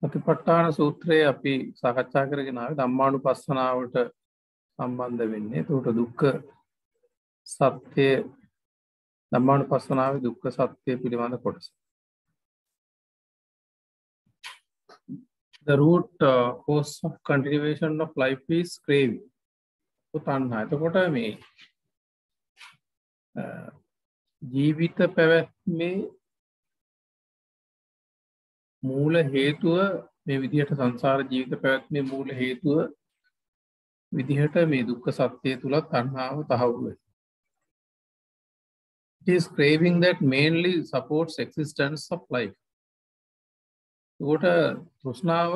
සතිපට්ඨාන සූත්‍රයේ අපි සාකච්ඡා කරගෙන ආවේ ධම්මානුපස්සනාවට සම්බන්ධ වෙන්නේ. ඒකට දුක්ඛ සත්‍ය ධම්මානුපස්සනාවේ දුක්ඛ සත්‍ය පිළිබඳ කොටස. The root cause of continuation of life is craving. තණ්හා. එතකොට මේ ජීවිත පැවැත්මේ මූල හේතුව මේ විදිහට සංසාර ජීවිත පැවැත්මේ මූල හේතුව විදිහට මේ දුක්ඛ සත්‍ය තුල තණ්හාව තහවුරු වෙනවා. It is craving that mainly supports existence of life. ඒකට තෘෂ්ණාව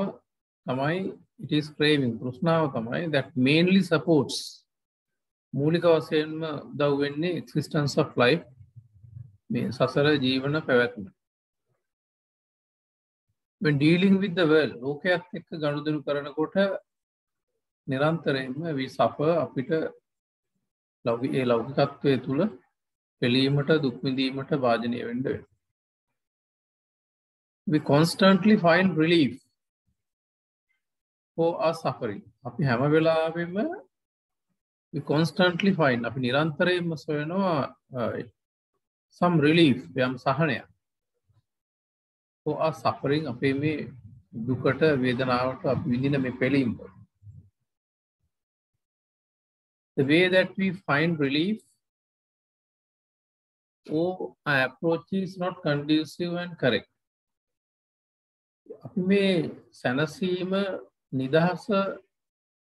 තමයි it is craving තෘෂ්ණාව තමයි that mainly supports මූලික වශයෙන්ම උදව් වෙන්නේ existence of life මේ සසර ජීවන පැවැත්ම. When dealing with the world ලෝකයක් එක්ක ගනුදෙනු කරනකොට නිරන්තරයෙන්ම we suffer අපිට ලෞකිකත්වයේ තුල පිළීමට දුක් විඳීමට වාජනීය වෙන්න වෙනවා. We constantly find relief for our suffering. අපි හැම වෙලාවෙම we constantly find අපි නිරන්තරයෙන්ම සොයනවා some relief යම් සහනයක් for our suffering අපේ මේ දුකට වේදනාවට අපි විඳින මේ පිළීම. The way that we find relief or our approach is not conducive and correct. අපි මේ සැනසීම නිදහස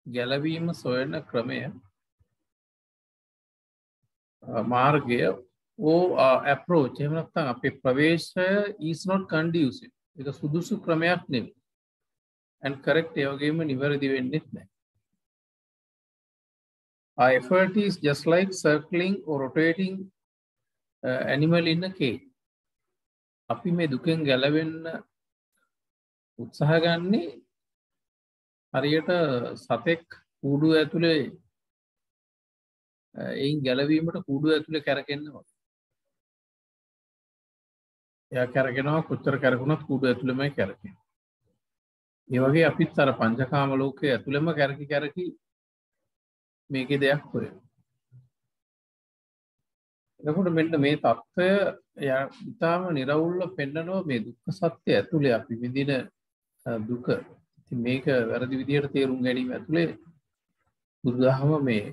ගැලවීම සොයන ක්‍රමය මාර්ගය or approach එහෙම නැත්නම් අපේ ප්‍රවේශය is not conducive. ඒක සුදුසු ක්‍රමයක් නෙවෙයි. and correct ඒ වගේම නිවැරදි වෙන්නේ නැහැ. Our effort is just like circling or rotating animal in a cage. අපි මේ දුකෙන් ගැලවෙන්න උත්සාහ ගන්නේ හරියට සතෙක් කූඩුව ඇතුලේ එයින් ගැලවීමට කූඩුව ඇතුලේ කැරකෙනවා. එයා කැරකෙනවා කොච්චර කැරකුණත් කූඩුව ඇතුලේමයි කැරකෙන්නේ. ඒ වගේ අපිත් අර පංචකාම ලෝකයේ ඇතුලේම කැරකි මේකේ දෙයක් හොයනවා. එතකොට මෙන්න මේ தত্ত্বය ඊටාම නිර්වුල්ව පෙන්නනවා මේ දුක්ඛ සත්‍ය ඇතුලේ අපි විඳින දුක. ඉතින් මේක වැරදි විදිහට තේරුම් ගැනීම ඇතුලේ බුදුදහම මේ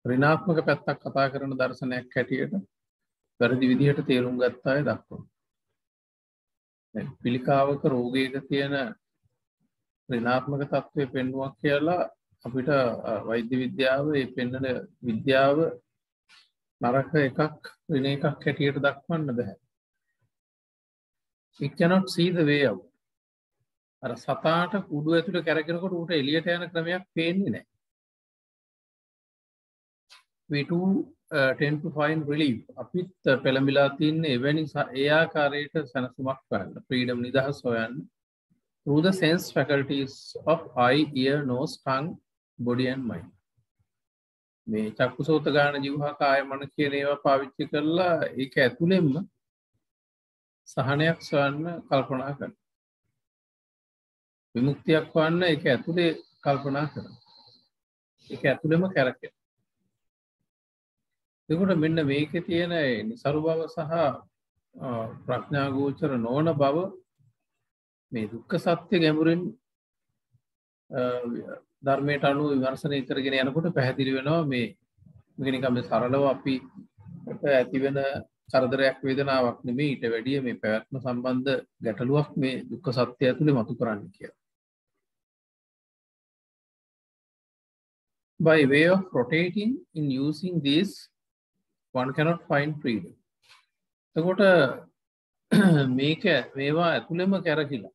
ඍණාත්මක පැත්තක් කතා කරන දර්ශනයක් හැටියට වැරදි විදිහට තේරුම් ගත්ත අය දක්වනවා. දැන් පිළිකාවක රෝගයක තියෙන ඍණාත්මක තත්ත්වය පෙන්වුවක් කියලා අපිට වෛද්‍ය විද්‍යාව මේ පෙන්වන විද්‍යාව නරක එකක් ඍණ එකක් හැටියට දක්වන්න බෑ. We cannot see the way out. අර සතාට කුඩු ඇතුලේ කැරකෙනකොට ඌට එළියට යන ක්‍රමයක් පේන්නේ නැහැ. We too tend to find relief. අපිත් පෙළඹිලා තින්නේ එවැනි ඒ ආකාරයට සැනසීමක් හොයන්න. freedom නිදහස හොයන්න. through the sense faculties of eye, ear, nose, tongue, body and mind. මේ චක්කුසෝත ගාන ජීවහා කාය මන කියන ඒවා පාවිච්චි කරලා ඒක ඇතුළෙන්ම සහනයක් සොයන්න කල්පනා කරනවා. විමුක්තියක් හොයන්න ඒක ඇතුලේ කල්පනා කරනවා. ඒක ඇතුළෙම කැරකෙනවා. ඒකට මෙන්න මේකේ තියෙන නිසරු බව සහ ප්‍රඥා ගෝචර නොවන බව මේ දුක්ඛ සත්‍ය ගැඹුරින් ධර්මයට අනුව විමර්ශනය කරගෙන යනකොට පැහැදිලි වෙනවා මේ නිකන් මේ සරලව අපි ඇති වෙන කරදරයක් වේදනාවක් නෙමෙයි ඊට වැඩිය මේ පැවැත්ම සම්බන්ධ ගැටලුවක් මේ දුක්ඛ සත්‍ය ඇතුලේ මතු කරන්නේ කියලා. By way of rotating in using these one cannot find freedom. එතකොට මේක මේවා ඇතුළෙම කැරකිලා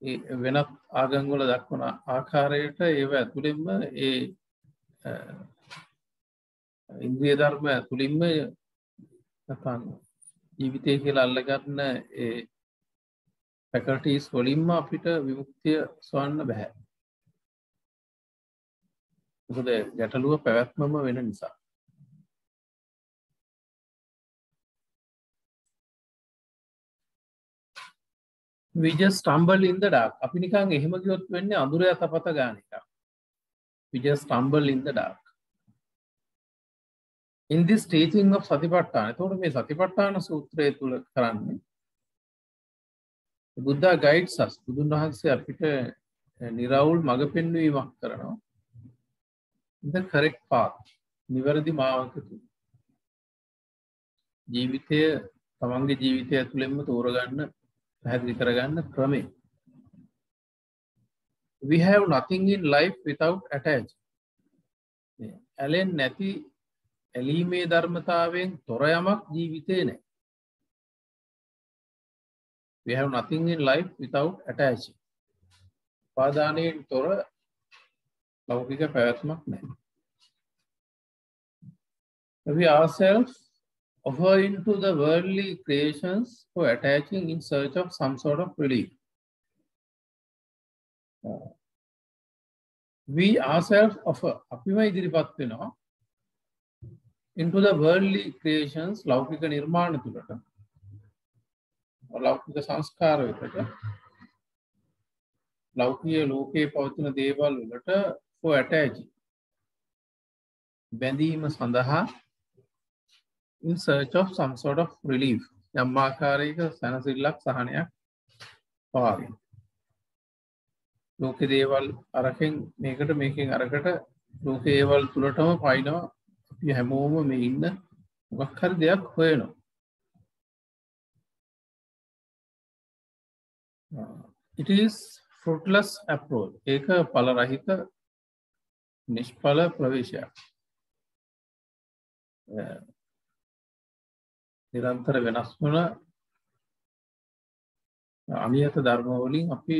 ඒ වෙනත් ආගම් වල දක්වන ආකාරයට ඒව ඇතුළෙන්ම ඒ ඉන්ද්‍රිය ධර්ම ඇතුළින්ම නැත්නම් ජීවිතය කියලා අල්ලගන්න ඒ faculties වලින්ම අපිට විමුක්තිය සොයන්න බෑ. මොකද ගැටලුව පැවැත්මම වෙන නිසා. We just stumble in the dark. අපි නිකන් එහෙම ගියොත් වෙන්නේ අඳුර යටපත ගන්න එක. We just stumble in the dark. In this teaching of Satipatthana, එතකොට මේ සතිපට්ඨාන සූත්‍රය තුල කරන්නේ බුද්ධ guides us. බුදුන් වහන්සේ අපිට නිරවුල් මඟ පෙන්වීමක් කරනවා. The correct path. නිවැරදි මාවත තුල. ජීවිතය තමන්ගේ ජීවිතය තුළින්ම තෝරගන්න පැහැදිලි කරගන්න ක්‍රමය. We have nothing in life without attachment. ඇලෙන්නේ නැති ඇලීමේ ධර්මතාවයෙන් තොර යමක් ජීවිතේ නැහැ. We have nothing in life without attachment. පාදානයෙන් තොර ලෞකික පැවැත්මක් නැහැ. We ourselves offer into the worldly creations for attaching in search of some sort of relief. We ourselves offer අපිම ඉදිරිපත් වෙනවා into the worldly creations ලෞකික නිර්මාණ තුලට ලෞකික සංස්කාර වලට ලෞකික ලෝකයේ පවතින දේවල් වලට for attaching බැඳීම සඳහා in search of some sort of relief යම් ආකාරයක සැනසෙල්ලක් සහනයක් පාවින් ලෝකේ දේවල් අරකින් මේකට මේකෙන් අරකට ලෝකේ දේවල් තුලටම පයින්නවා අපි හැමෝම මේ ඉන්න මොකක් හරි දෙයක් හොයනවා. It is fruitless approach. ඒක ඵල රහිත නිෂ්ඵල ප්‍රවේශයක්. නිරන්තර වෙනස් වන අනියත ධර්ම වලින් අපි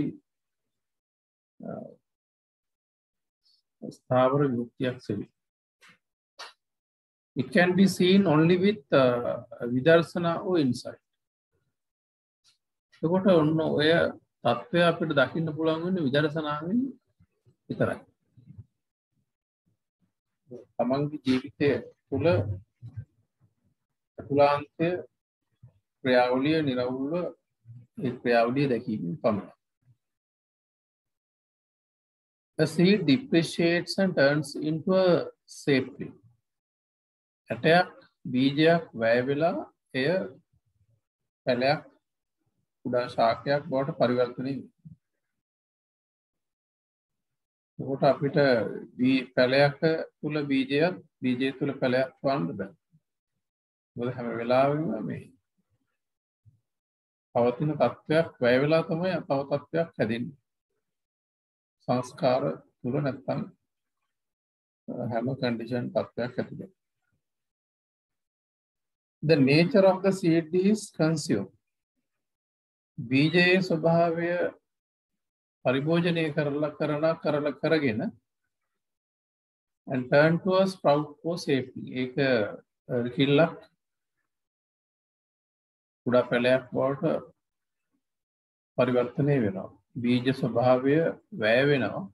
ස්ථාවර විමුක්තියක් සෙවි. It can be seen only with vidarsana or insight. එතකොට ඔන්න ඔය තත්ත්වය අපිට දකින්න පුළුවන් වෙන්නේ විදර්ශනාවෙන් විතරයි. තමන්ගේ ජීවිතය තුළ අතුලාන්තය ක්‍රියාවලිය නිරවුල්ව ඒ ක්‍රියාවලිය දැකීමෙන් පමණයි. A seed depreciates and turns into a safe tree. ඇටයක් බීජයක් වැය වෙලා එය පැලයක් කුඩා ශාකයක් බවට පරිවර්තනය වෙනවා. ඒකට අපිට පැලයක තුල බීජයක් බීජය තුල පැලයක් වන්න බෑ. මොකද හැම වෙලාවෙම මේ පවතින තත්ත්වයක් වැය වෙලා තමයි තව තත්ත්වයක් හැදෙන්නේ. සංස්කාර තුල නැත්තම් හැම කන්ඩිෂන් තත්ත්වයක් ඇතිද. The nature of the seed is consumed. බීජයේ ස්වභාවය පරිභෝජනය කරගෙන and turn to a sprout for safety. ඒක කිල්ලක් කුඩා පැලයක් බවට පරිවර්තනය වෙනවා. බීජ ස්වභාවය වැය වෙනවා.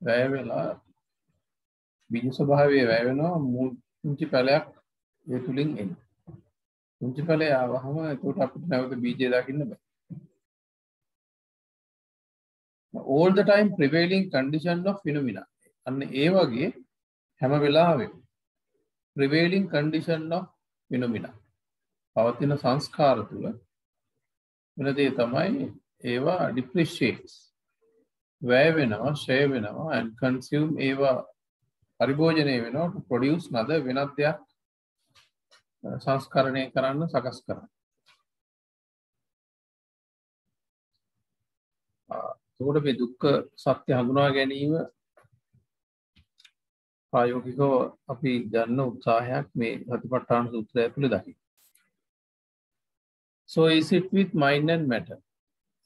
වැය වෙලා බීජ ස්වභාවය වැය වෙනවා මුංචි පැලයක් ඒ තුලින් එන්නේ. මුංචි පැලය ආවහම ඒකට අපිට නැවත බීජය දකින්න බෑ. All the time prevailing condition of phenomena. අන්න ඒ වගේ හැම වෙලාවෙම prevailing condition of phenomena. පවතින සංස්කාර තුල වෙන දේ තමයි ඒවා depreciates. වැය වෙනවා, ෂය වෙනවා and consume ඒවා පරිභෝජනය වෙනවා to produce another වෙනත් දෙයක් සංස්කරණය කරන්න සකස් කරන්න. එතකොට මේ දුක්ඛ සත්‍ය හඳුනා ගැනීම ප්‍රායෝගිකව අපි ගන්න උත්සාහයක් මේ සතිපට්ඨාන සූත්‍රය ඇතුළේ දකින්න. So is it with mind and matter?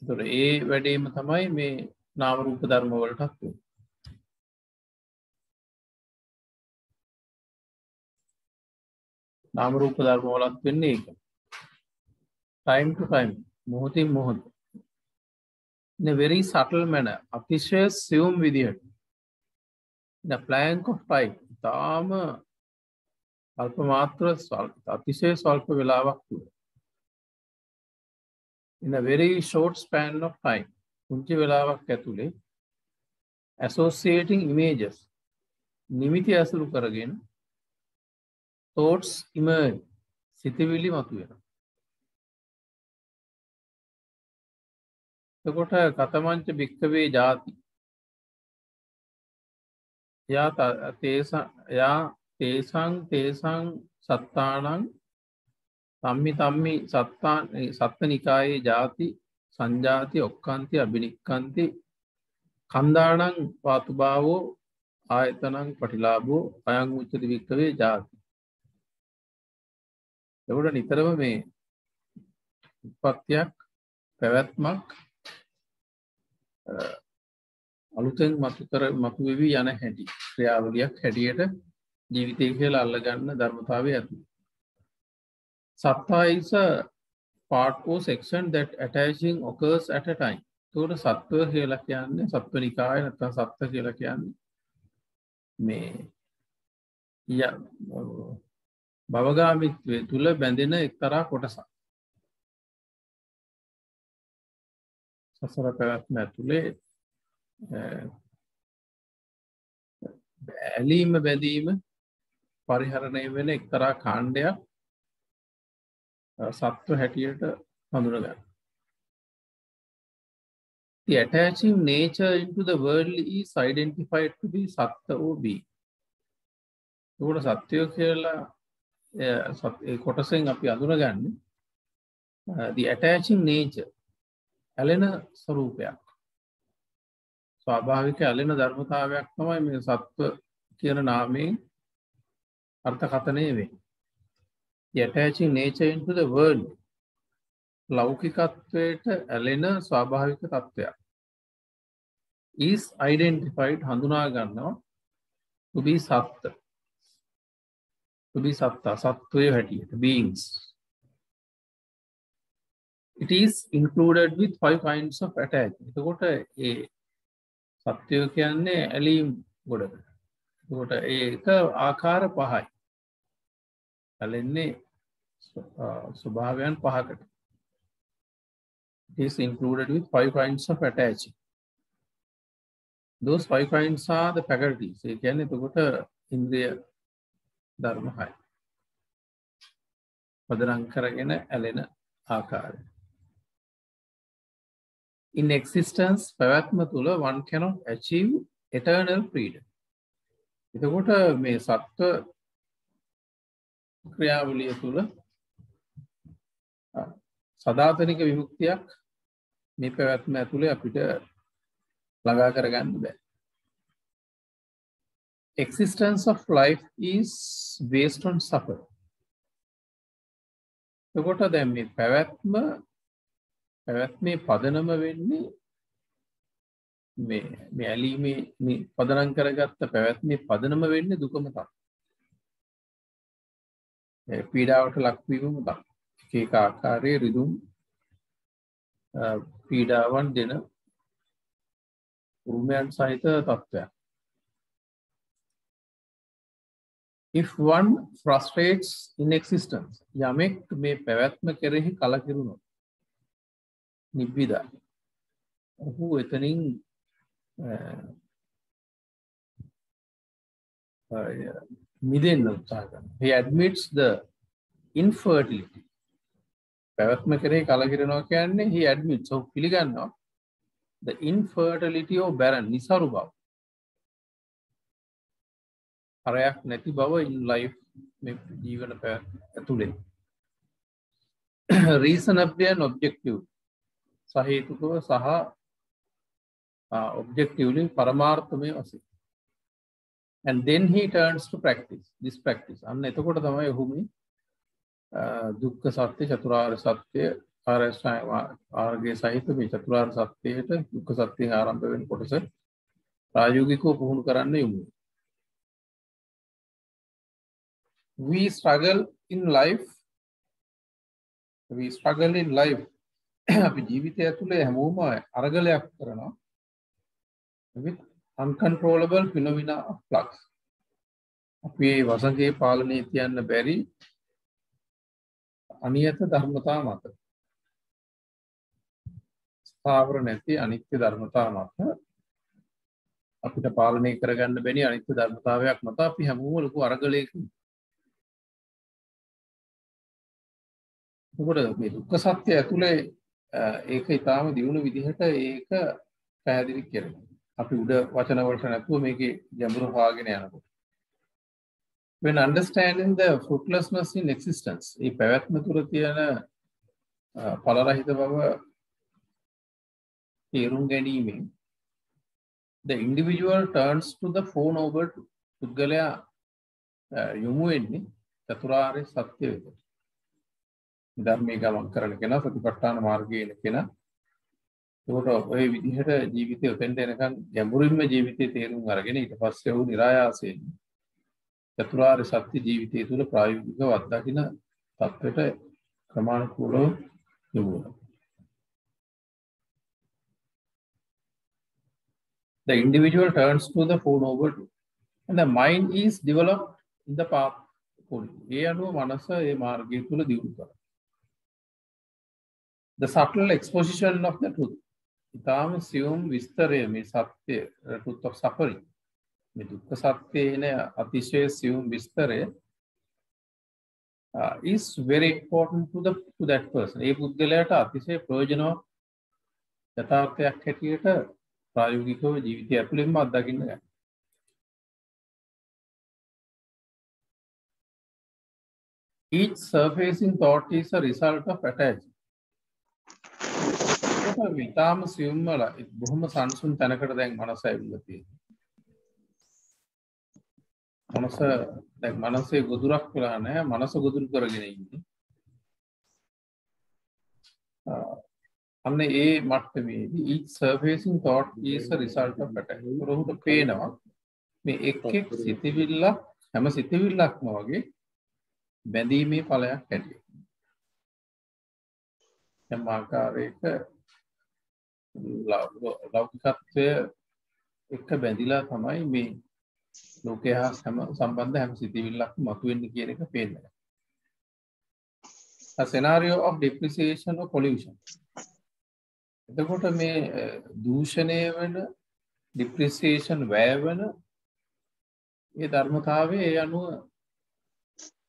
එතකොට ඒ වැඩේම තමයි මේ නාම රූප ධර්ම වලටත් වෙන්නේ. නාම රූප ධර්ම වලත් වෙන්නේ ඒක. Time to time, මොහොතින් මොහොත. In a very subtle manner, අතිශය සියුම් විදිහට. In a plank of time, තාම අල්ප මාත්‍ර අතිශය ස්වල්ප වේලාවක් තුල. in a very short span of time. පුංචි වෙලාවක් ඇතුලේ associating images නිමිති ඇසුරු කරගෙන thoughts emerge සිතවිලි මතුවෙනවා. එතකොට කතමංච භික්ඛවේ ජාති යා තේසං සත්තානං තම්මි සත්තනිකායේ ජාති සංජාති ඔක්කාන්ති අබිනික්කාන්ති කන්දානං පාතුභාවෝ ආයතනං පටිලාභෝ අයං උච්චති භික්ඛවේ ජාති. එතකොට නිතරම මේ උත්පත්තියක් පැවැත්මක් අලුතෙන් මතුවෙවි යන හැටි ක්‍රියාවලියක් හැටියට ජීවිතය කියලා අල්ලගන්න ධර්මතාවය ඇතුළේ. Sattva is a part or section that attaching occurs at a time. එතකොට සත්ව කියලා කියන්නේ සත්වනිකාය නැත්නම් සත්ත්ව කියලා කියන්නේ මේ භවගාමීත්වයේ තුල බැඳෙන එක්තරා කොටසක්. සසර පැවැත්ම ඇතුලේ ඇලීම බැඳීම පරිහරණය වෙන එක්තරා කාණ්ඩයක් සත්ව හැටියට හඳුනගන්න. The attaching nature into the world is identified to be sattva or being. ඒකට සත්‍යය කියලා ඒ කොටසෙන් අපි අඳුනගන්නේ the attaching nature ඇලෙන ස්වરૂපයක්. ස්වාභාවික ඇලෙන ධර්මතාවයක් තමයි මේ සත්ව කියන නාමයෙන් අර්ථකථනය වෙන්නේ. The attaching nature into the world ලෞකිකත්වයට ඇලෙන ස්වාභාවික තත්ත්වයක් is identified හඳුනා ගන්නවා to be sattva. To be sattva සත්වය හැටියට beings. It is included with 5 kinds of attachment. එතකොට ඒ සත්‍යය කියන්නේ ඇලීම් ගොඩක. එතකොට ඒක ආකාර 5යි. ඇලෙන්නේ ස්වභාවයන් 5කට. It is included with 5 kinds of attachment. Those 5 kinds are the faculties. ඒ කියන්නේ එතකොට ඉන්ද්‍රිය ධර්ම 6. පදනම් කරගෙන ඇලෙන ආකාරය. In existence, පැවැත්ම තුල one cannot achieve eternal freedom. එතකොට මේ සත්ව ක්‍රියාවලිය තුල සදාතනික විමුක්තියක් මේ පැවැත්ම ඇතුලේ අපිට ළඟා කරගන්න බෑ. Existence of life is based on suffering. එතකොට දැන් මේ පැවැත්මේ පදනම වෙන්නේ මේ ඇලීමේ මේ පදනම් කරගත්ත පැවැත්මේ පදනම වෙන්නේ දුකම තමයි. පීඩාවට ලක්වීමම තමයි. එක ආකාරයේ රිදුම් පීඩාවන් දෙන උරුමයන් සහිත තත්ත්වයක්. If one frustrates in existence, යමෙක් මේ පැවැත්ම කෙරෙහි කලකිරුණොත් නිබ්බිදා ඔහු එතනින් මිදෙන්න උත්සාහ කරනවා. He admits the infertility. පැවැත්ම කෙරෙහි කලකිරෙනවා කියන්නේ he admits ඔහු පිළිගන්නවා the infertility of barren නිසරු බව. හරයක් නැති බව in life මේ ජීවන ඇතුලේ. Reasonably and objectively සහේතුකව සහ objectively පරමාර්ථමය වශයෙන්. And then he turns to this practice. අන්න එතකොට තමයි ඔහු මේ දුක්ඛ සත්‍ය චතුරාර්ය සත්‍ය ආර්ය සහිත මේ චතුරාර්ය සත්‍යයට දුක්ඛ සත්‍යයෙන් ආරම්භ වෙන කොටස ප්‍රායෝගිකව පුහුණු කරන්න යොමු. We struggle in life. අපි ජීවිතය ඇතුලේ හැමෝම අරගලයක් කරනවා with uncontrollable phenomena of flux. අපි වසඟේ පාලනයේ තියන්න බැරි අනියත ධර්මතා මත. ස්ථාවර නැති අනිත්‍ය ධර්මතා මත අපිට පාලනය කරගන්න බැරි අනිත්‍ය ධර්මතාවයක් මත අපි හැමෝම ලොකු අරගලයක. මොකද මේ දුක්ඛ සත්‍ය ඇතුලේ ඒක ඊටාම දියුණු විදිහට ඒක පැහැදිලි කරනවා. අපි උඩ වචන වලට නැතුව මේකේ ගැඹුර හොයාගෙන යනකොට. When understanding the fruitlessness in existence, මේ පැවැත්ම තුර තියෙන ඵල රහිත බව තේරුම් ගැනීමෙන් the individual turns to the four noble truths. පුද්ගලයා යොමු වෙන්නේ චතුරාර්ය සත්‍ය වෙත. ධර්මයේ ගමන් කරන කෙනා සතිපට්ඨාන මාර්ගයේ යන කෙනා ඒකට ඔය විදිහට ජීවිතය උතෙන්ට එනකන් ගැඹුරින්ම ජීවිතේ තේරුම් අරගෙන ඊට පස්සේ වූ નિરાයාසයෙන් චතුරාර්ය සත්‍ය ජීවිතය තුළ ප්‍රායෝගිකව අත්දකින තත්ත්වයට ක්‍රමානුකූලව යොමු වෙනවා. The individual turns to the four noble truths and the mind is developed in the path accordingly. ඒ අනුව මනස ඒ මාර්ගය තුළ දියුණු කරනවා. The subtle exposition of the truth. ඊටාම සියුම් විස්තරය මේ සත්‍ය truth of suffering. මේ දුක්ඛ සත්‍යයේන අතිශය සියුම් විස්තරය is very important to that person. ඒ පුද්ගලයාට අතිශය ප්‍රයෝජනවත් යථාර්ථයක් හැටියට ප්‍රායෝගිකව ජීවිතය ඇතුළෙන්ම අත්දකින්න ගන්න. Each surfacing thought is a result of attachment. විතාම සියුම් වල බොහොම සංසුන් තැනකට දැන් මනස ඇවිල්ලා තියෙනවා. මනස දැන් මනසේ ගොදුරක් වෙලා නැහැ, මනස ගොදුරු කරගෙන ඉන්නේ. අන්න ඒ මට්ටමේදී each surfacing thought is a result of attachment. උරුහුට පේනවා මේ එක් සිතවිල්ල හැම සිතවිල්ලක්ම වගේ බැඳීමේ ඵලයක් හැටියට. හැම ආකාරයක ලෞකිකත්වය එක්ක බැඳිලා තමයි මේ ලෝකයේ හා සම්බන්ධ හැම සිතිවිල්ලක්ම මතුවෙන්නේ කියන එක පේන්නේ. A scenario of depreciation or pollution. එතකොට මේ දූෂණය වෙන depreciation වැය වෙන ඒ ධර්මතාවයේ ඒ අනුව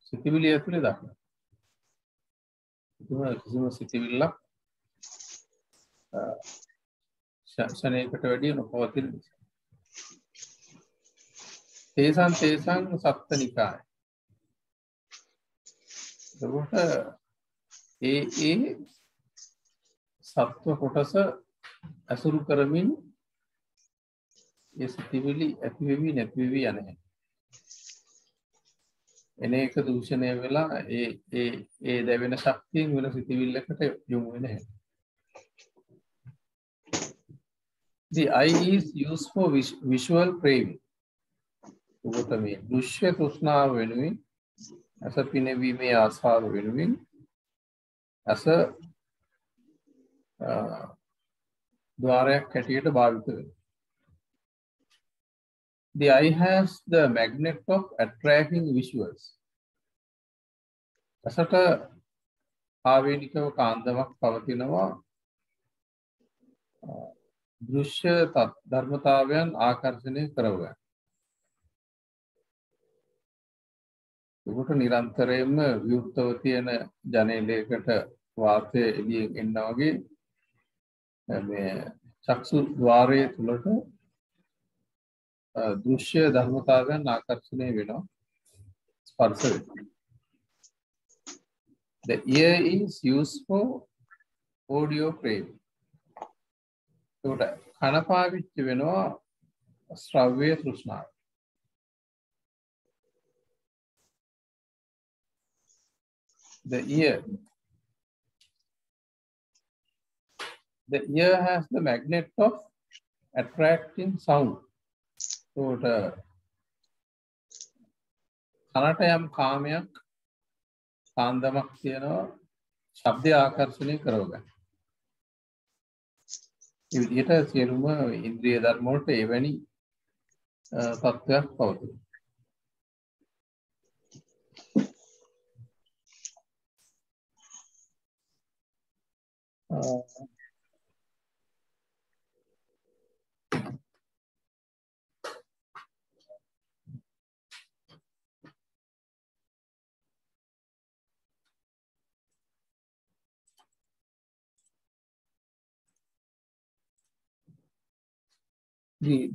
සිතිවිලි ඇතුලේ දක්වනවා. කිසිම සිතිවිල්ලක් ශාසනයකට වැඩි නොපවතින නිසා. තේසං සප්තනිකාය. එතකොට ඒ සත්ව කොටස අසුරු කරමින් ඒ සිතිවිලි ඇතිවෙවි නැතිවෙවි යන්නේ. එන එක දූෂණය වෙලා ඒ දැවෙන ශක්තියෙන් වෙන සිතිවිල්ලකට යොමු වෙන්නේ නැහැ. The eye is used for visual craving. උගත මේ දෘශ්‍ය තෘෂ්ණාව වෙනුවෙන් අස පිනවීමේ ආසාව වෙනුවෙන් අස ద్వාරයක් හැටියට භාවිත වෙනවා. The eye has the magnet of attracting visuals. අසට ආවේනිකව කාන්දමක් පවතිනවා දෘශ්‍ය ධර්මතාවයන් ආකර්ෂණය කරවගන්න. ඒකට නිරන්තරයෙන්ම විවෘතව තියෙන ජනේලයකට වාතය එළියෙන් එනවා වගේ මේ චක්සු ద్వාරයේ තුලට දෘශ්‍ය ධර්මතාවයන් ආකර්ෂණය වෙනවා ස්පර්ශ වෙනවා. The ear is used for audio craving. ඒකට කන පාවිච්චි වෙනවා ශ්‍රව්‍ය තෘෂ්ණාව. The ear has the magnet of attracting sound. ඒකට කනට යම් කාමයක් කාන්දමක් තියෙනවා ශබ්ද ආකර්ෂණය කරවගන්න. ඒ විදිහට සියලුම ඉන්ද්‍රිය ධර්ම වලට එවැනි තත්ත්වයක් පවතිනවා.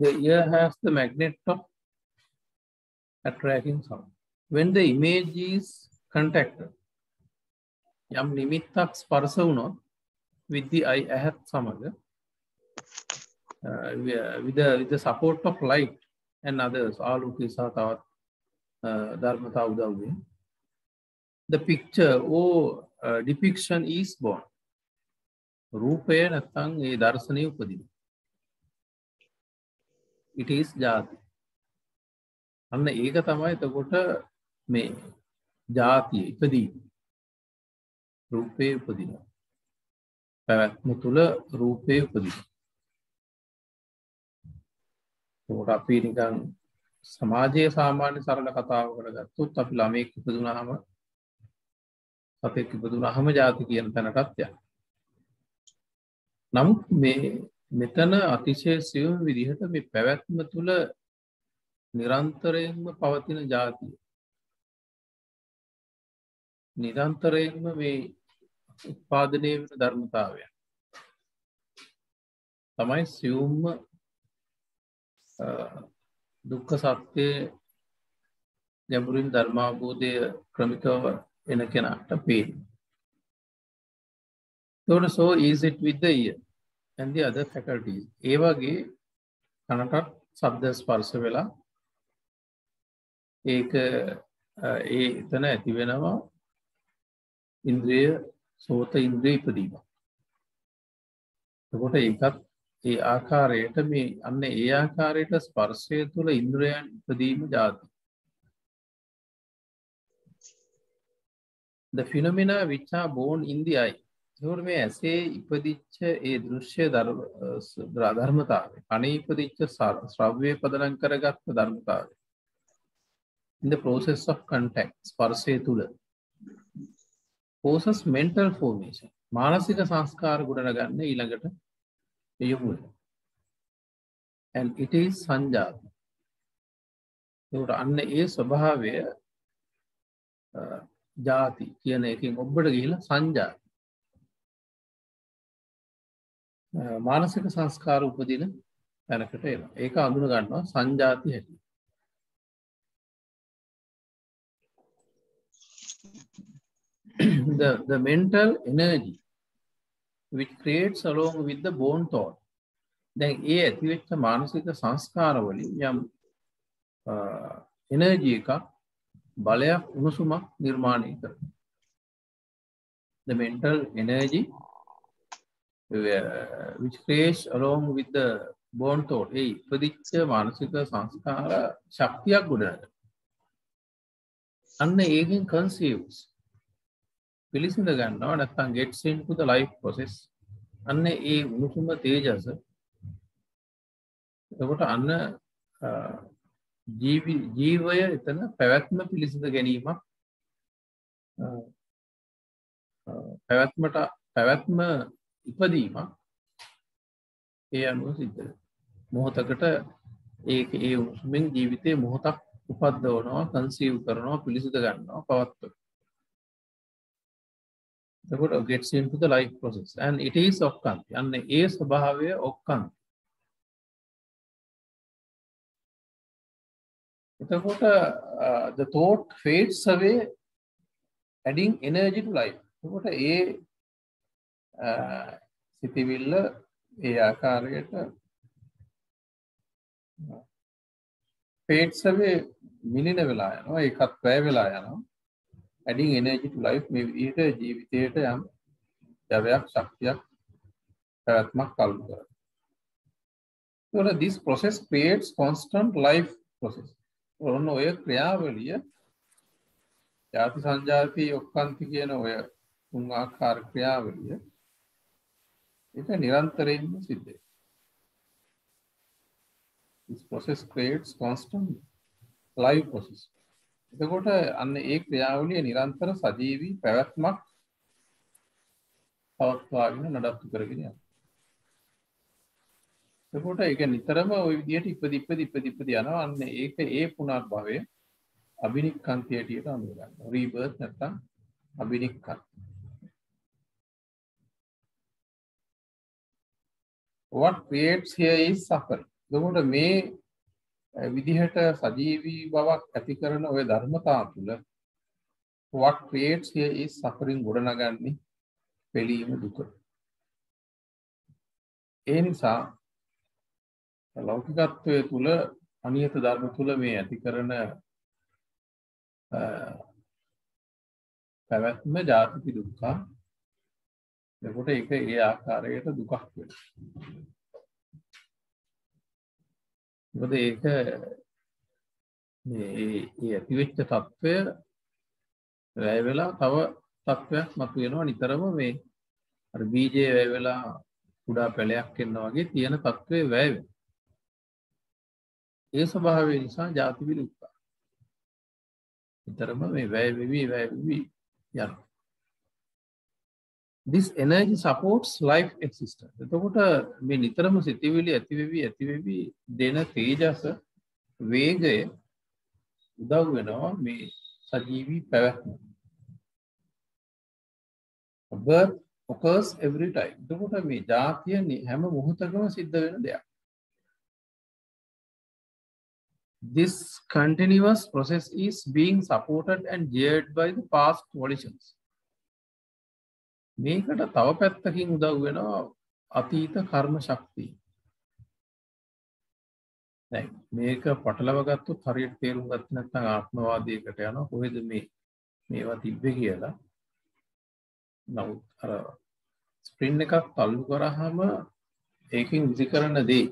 the ear has the magnet of attracting sound. When the image is contacted, යම් නිමිත්තක් ස්පර්ශ වුණොත් with the eye ඇහත් සමග with the support of light and others ආලෝකය සහ තවත් ධර්මතා උදව්වෙන් the picture or depiction is born. රූපය නැත්නම් ඒ දර්ශනය උපදිනවා. It is ජාති. අන්න ඒක තමයි එතකොට මේ ජාතිය ඉපදීම. රූපේ උපදිනවා. පැවැත්ම තුළ රූපේ උපදිනවා. ඒකට අපි නිකන් සමාජයේ සාමාන්‍ය සරල කතාවකට ගත්තොත් අපි ළමෙක් ඉපදුනහම සතෙක් ඉපදුනහම ජාති කියන තැනටත් යනවා. නමුත් මෙතන අතිශය සියුම් විදිහට මේ පැවැත්ම තුළ නිරන්තරයෙන්ම පවතින ජාතිය. නිරන්තරයෙන්ම මේ උත්පාදනය වෙන ධර්මතාවය. තමයි සියුම්ම දුක්ඛ සත්‍ය ගැඹුරින් ධර්මාභෝධය ක්‍රමිකව එන කෙනාට පේනවා. So is it with the ear and the other faculties. ඒ වගේ කනටත් ශබ්ද ස්පර්ශ වෙලා ඒක එතන ඇති වෙනවා ඉන්ද්‍රිය සෝත ඉන්ද්‍රිය ඉපදීම. එතකොට ඒකත් ඒ ආකාරයට මේ අන්න ඒ ආකාරයට ස්පර්ශය තුළ ඉන්ද්‍රයන් ඉපදීම ජාති. The phenomena which are born in the eye. ඒකට මේ ඇසේ ඉපදිච්ච ඒ දෘශ්‍ය ධර්මතාවය. කනේ ඉපදිච්ච ශ්‍රව්‍ය පදනම් කරගත් ධර්මතාවය. In the process of contact ස්පර්ශය තුළ causes mental formation. මානසික සංස්කාර ගොඩනගන්න ඊළඟට යොමු වෙනවා. And it is සංජාත. ඒකට අන්න ඒ ස්වභාවය ජාති කියන එකෙන් ඔබට ගිහිලා සංජාති. මානසික සංස්කාර උපදින තැනකට එනවා. ඒක අඳුන ගන්නවා සංජාති හැටියට. The mental energy which creates along with the born thought. දැන් ඒ ඇතිවෙච්ච මානසික සංස්කාර වලින් යම් එනර්ජි එකක් බලයක් උණුසුමක් නිර්මාණය කරනවා. The mental energy which creates along with the born thought. ඒ ඉපදිච්ච මානසික සංස්කාර ශක්තියක් ගොඩනගනවා. අන්න ඒකෙන් conceives පිළිසිඳ ගන්නවා නැත්නම් gets into the life process. අන්න ඒ උණුසුම තේජස එතකොට අන්න ජීවය එතන පැවැත්ම පිළිසිඳ ගැනීමක් පැවැත්ම ඉපදීමක් ඒ අනුව සිද්ධ වෙනවා. මොහොතකට ඒ උණුසුමෙන් ජීවිතේ මොහොතක් උපද්දවනවා, කන්සීව් කරනවා, පිළිසිඳ ගන්නවා, පවත්වනවා. එතකොට gets into the life process and it is ඔක්කාන්ති. අන්න ඒ ස්වභාවය ඔක්කාන්ති. එතකොට the thought fades away adding energy to life. එතකොට ඒ සිතිවිල්ල ඒ ආකාරයට fades away මිලින වෙලා යනවා. ඒකත් වැය වෙලා යනවා. adding energy to life මේ විදිහට ජීවිතයට යම් ජවයක් ශක්තියක් පැවැත්මක් කල්ප කරනවා. එතකොට this process creates constant life process. ඔන්න ඔය ක්‍රියාවලිය ජාති සංජාති ඔක්කාන්ති කියන ඔය තුන් ආකාර ක්‍රියාවලිය ඒක නිරන්තරයෙන්ම සිද්ධ වෙනවා. This process creates constant life process. එතකොට අන්න ඒ ක්‍රියාවලිය නිරන්තර සජීවී පැවැත්මක් පවත්වාගෙන නඩත්තු කරගෙන යනවා. එතකොට ඒක නිතරම ওই විදිහට ඉපදි යනවා. අන්න ඒක ඒ පුනර්භවය අබිනික්ඛන්ති හැටියට අඳුරගන්නවා. රීබර්ත් නැත්නම් අබිනික්ඛන්ති. What creates here is suffering. එතකොට මේ විදිහට සජීවී බවක් ඇති කරන ওই ධර්මතා තුළ what creates here is suffering ගොඩනගන්නේ පිළීම දුක. ඒ නිසා ලෞකිකත්වයේ තුල අනියත ධර්ම තුල මේ ඇති කරන පැවැත්ම ජාති දුක්ඛ. එතකොට ඒක ඒ ආකාරයට දුකක් වෙනවා. මොකද ඒක මේ ඇතිවෙච්ච తত্ত্বය වැය වෙලා තව තත්වයක් මතුවෙනවා නිතරම මේ අර බීජය වැය වෙලා කුඩා පැලයක් එනවා වගේ තියෙන තත්වයේ වැය වෙනවා. ඒ ස්වභාවය නිසා ජාති විලුප්ත. නිතරම මේ වැය වෙවි යනවා. This energy supports life existence. එතකොට මේ නිතරම සිතිවිලි ඇතිවෙවි දෙන තේජස වේගය උදව් වෙනවා මේ සජීවී පැවැත්ම. Birth occurs every time. එතකොට මේ ජාතිය හැම මොහොතකම සිද්ධ වෙන දෙයක්. This continuous process is being supported and geared by the past volitions. මේකට තව පැත්තකින් උදව් වෙනවා අතීත කර්ම ශක්තිය. දැන් මේක පටලව ගත්තොත් හරියට තේරුම් ගත්තේ නැත්නම් ආත්මවාදයකට යනවා කොහෙද මේවා තිබ්බේ කියලා. නමුත් අර ස්ප්‍රින් එකක් තල්ලු කරාම ඒකෙන් විසි කරන දේ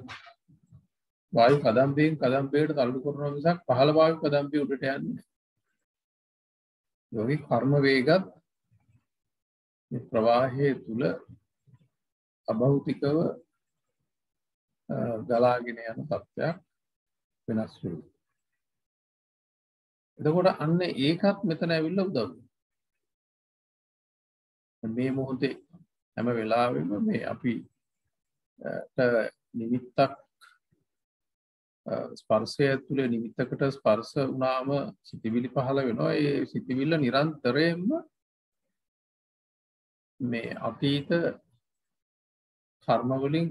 වායු කදම්බයෙන් කදම්බයට තල්ලු කරනවා මිසක් පහළ වායු කදම්බය උඩට යන්නේ නැහැ. යෝගී කර්ම වේගත් මේ ප්‍රවාහයේ තුල අභෞතිකව ගලාගෙන යන තත්ත්වයක් වෙනස් වෙනවා. එතකොට අන්න ඒකත් මෙතන ඇවිල්ලා උදව් වෙනවා. මේ මොහොතේ හැම වෙලාවෙම මේ අපිට නිමිත්තක් ස්පර්ශය තුළ නිමිත්තකට ස්පර්ශ වුණාම සිතිවිලි පහළ වෙනවා. ඒ සිතිවිල්ල නිරන්තරයෙන්ම මේ අතීත කර්ම වලින්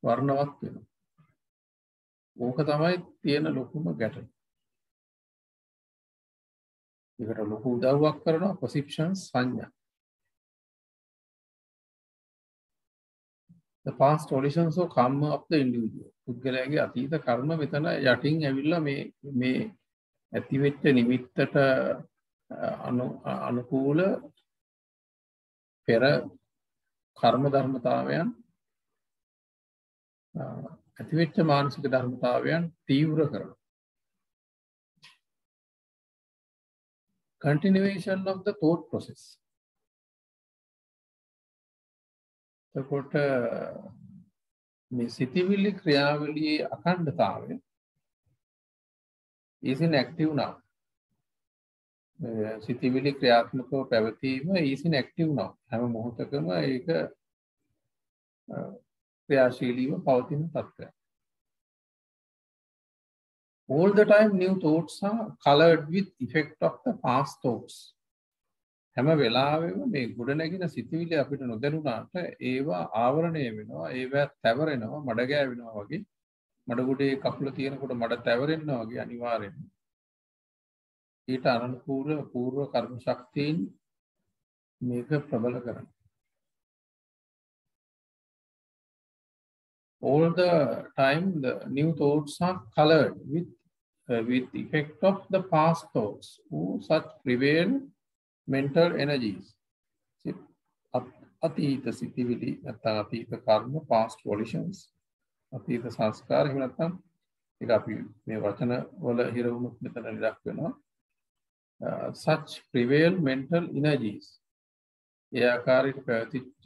වර්ණවත් වෙනවා. ඕක තමයි තියෙන ලොකුම ගැටලුව. ඒකට ලොකු උදව්වක් කරනවා perception සංඥා. The past volitions of karma of the individual. පුද්ගලයාගේ අතීත කර්ම මෙතන යටින් ඇවිල්ලා මේ ඇතිවෙච්ච නිමිත්තට අනුකූල පෙර කර්ම ධර්මතාවයන් ඇතිවෙච්ච මානසික ධර්මතාවයන් තීව්‍ර කරනවා. Continuation of the thought process. එතකොට මේ සිතිවිලි ක්‍රියාවලියේ අඛණ්ඩතාවය is inactive now. සිතිවිලි ක්‍රියාත්මකව පැවතීම is inactive now. හැම මොහොතකම ඒක ක්‍රියාශීලීව පවතින තත්ත්වයක්. All the time new thoughts are colored with effect of the past thoughts. හැම වෙලාවෙම මේ ගොඩනැගෙන සිතිවිලි අපිට නොදැනුණාට ඒවා ආවරණය වෙනවා, ඒවා තැවරෙනවා, මඩ ගෑවෙනවා වගේ. මඩගොඩේ කකුල තියෙනකොට මඩ තැවරෙනවා වගේ අනිවාර්යෙන්ම. ඊට අනුකූල පූර්ව කර්ම ශක්තියින් මේක ප්‍රබල කරනවා. All the time the new thoughts are colored with effect of the past thoughts. Who such prevail mental energies. අතීත සිතිවිලි නැත්නම් අතීත කර්ම past volitions අතීත සංස්කාර එහෙම නැත්නම් ඒක අපි මේ වචන වල හිර වුණොත් මෙතන ඉලක්ක වෙනවා. Such prevail mental energies. ඒ ආකාරයට පැවතිච්ච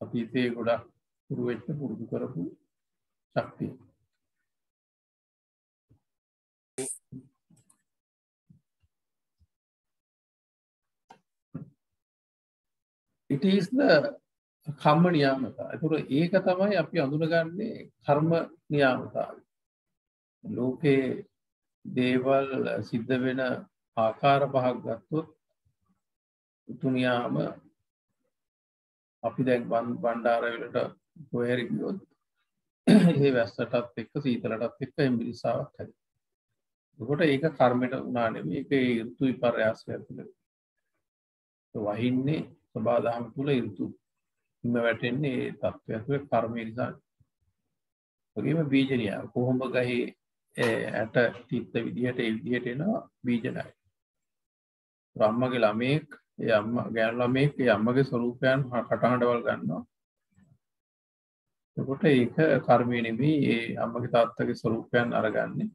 අතීතයේ ගොඩක් පුරුදු කරපු ශක්තිය. It is the කම්ම නියාමතා. ඒතකොට ඒක තමයි අපි අඳුනගන්නේ කර්ම නියාමතාවය. ලෝකේ දේවල් සිද්ධ වෙන ආකාර පහක් ගත්තොත් තුනියාම අපි දැන් බණ්ඩාර වලට කොහෙරි ගියොත් ඒ වැස්සටත් එක්ක සීතලටත් එක්ක එම්බිරිස්සාවක් හැදෙනවා. එතකොට ඒක කර්මයට උනා නෙමෙයි ඒක ඍතු විපර්යාසය ඇතුළේ. වහින්නේ සබා දහම තුල ඍතු හිම වැටෙන්නේ ඒ තත්ත්වය ඇතුළේ කර්මය නිසා. වගේම බීජණිය කොහොඹ ගහේ ඇට තිත්ත විදිහට ඒ විදිහට එනවා බීජණය. අම්මගේ ළමෙක් ඒ අම්මා ගෑනු ළමෙක් ඒ අම්මගේ ස්වරූපයන් කටහඬවල් ගන්නවා. එතකොට ඒක කර්මය නෙමෙයි ඒ අම්මගේ තාත්තගේ ස්වරූපයන් අරගන්නේ.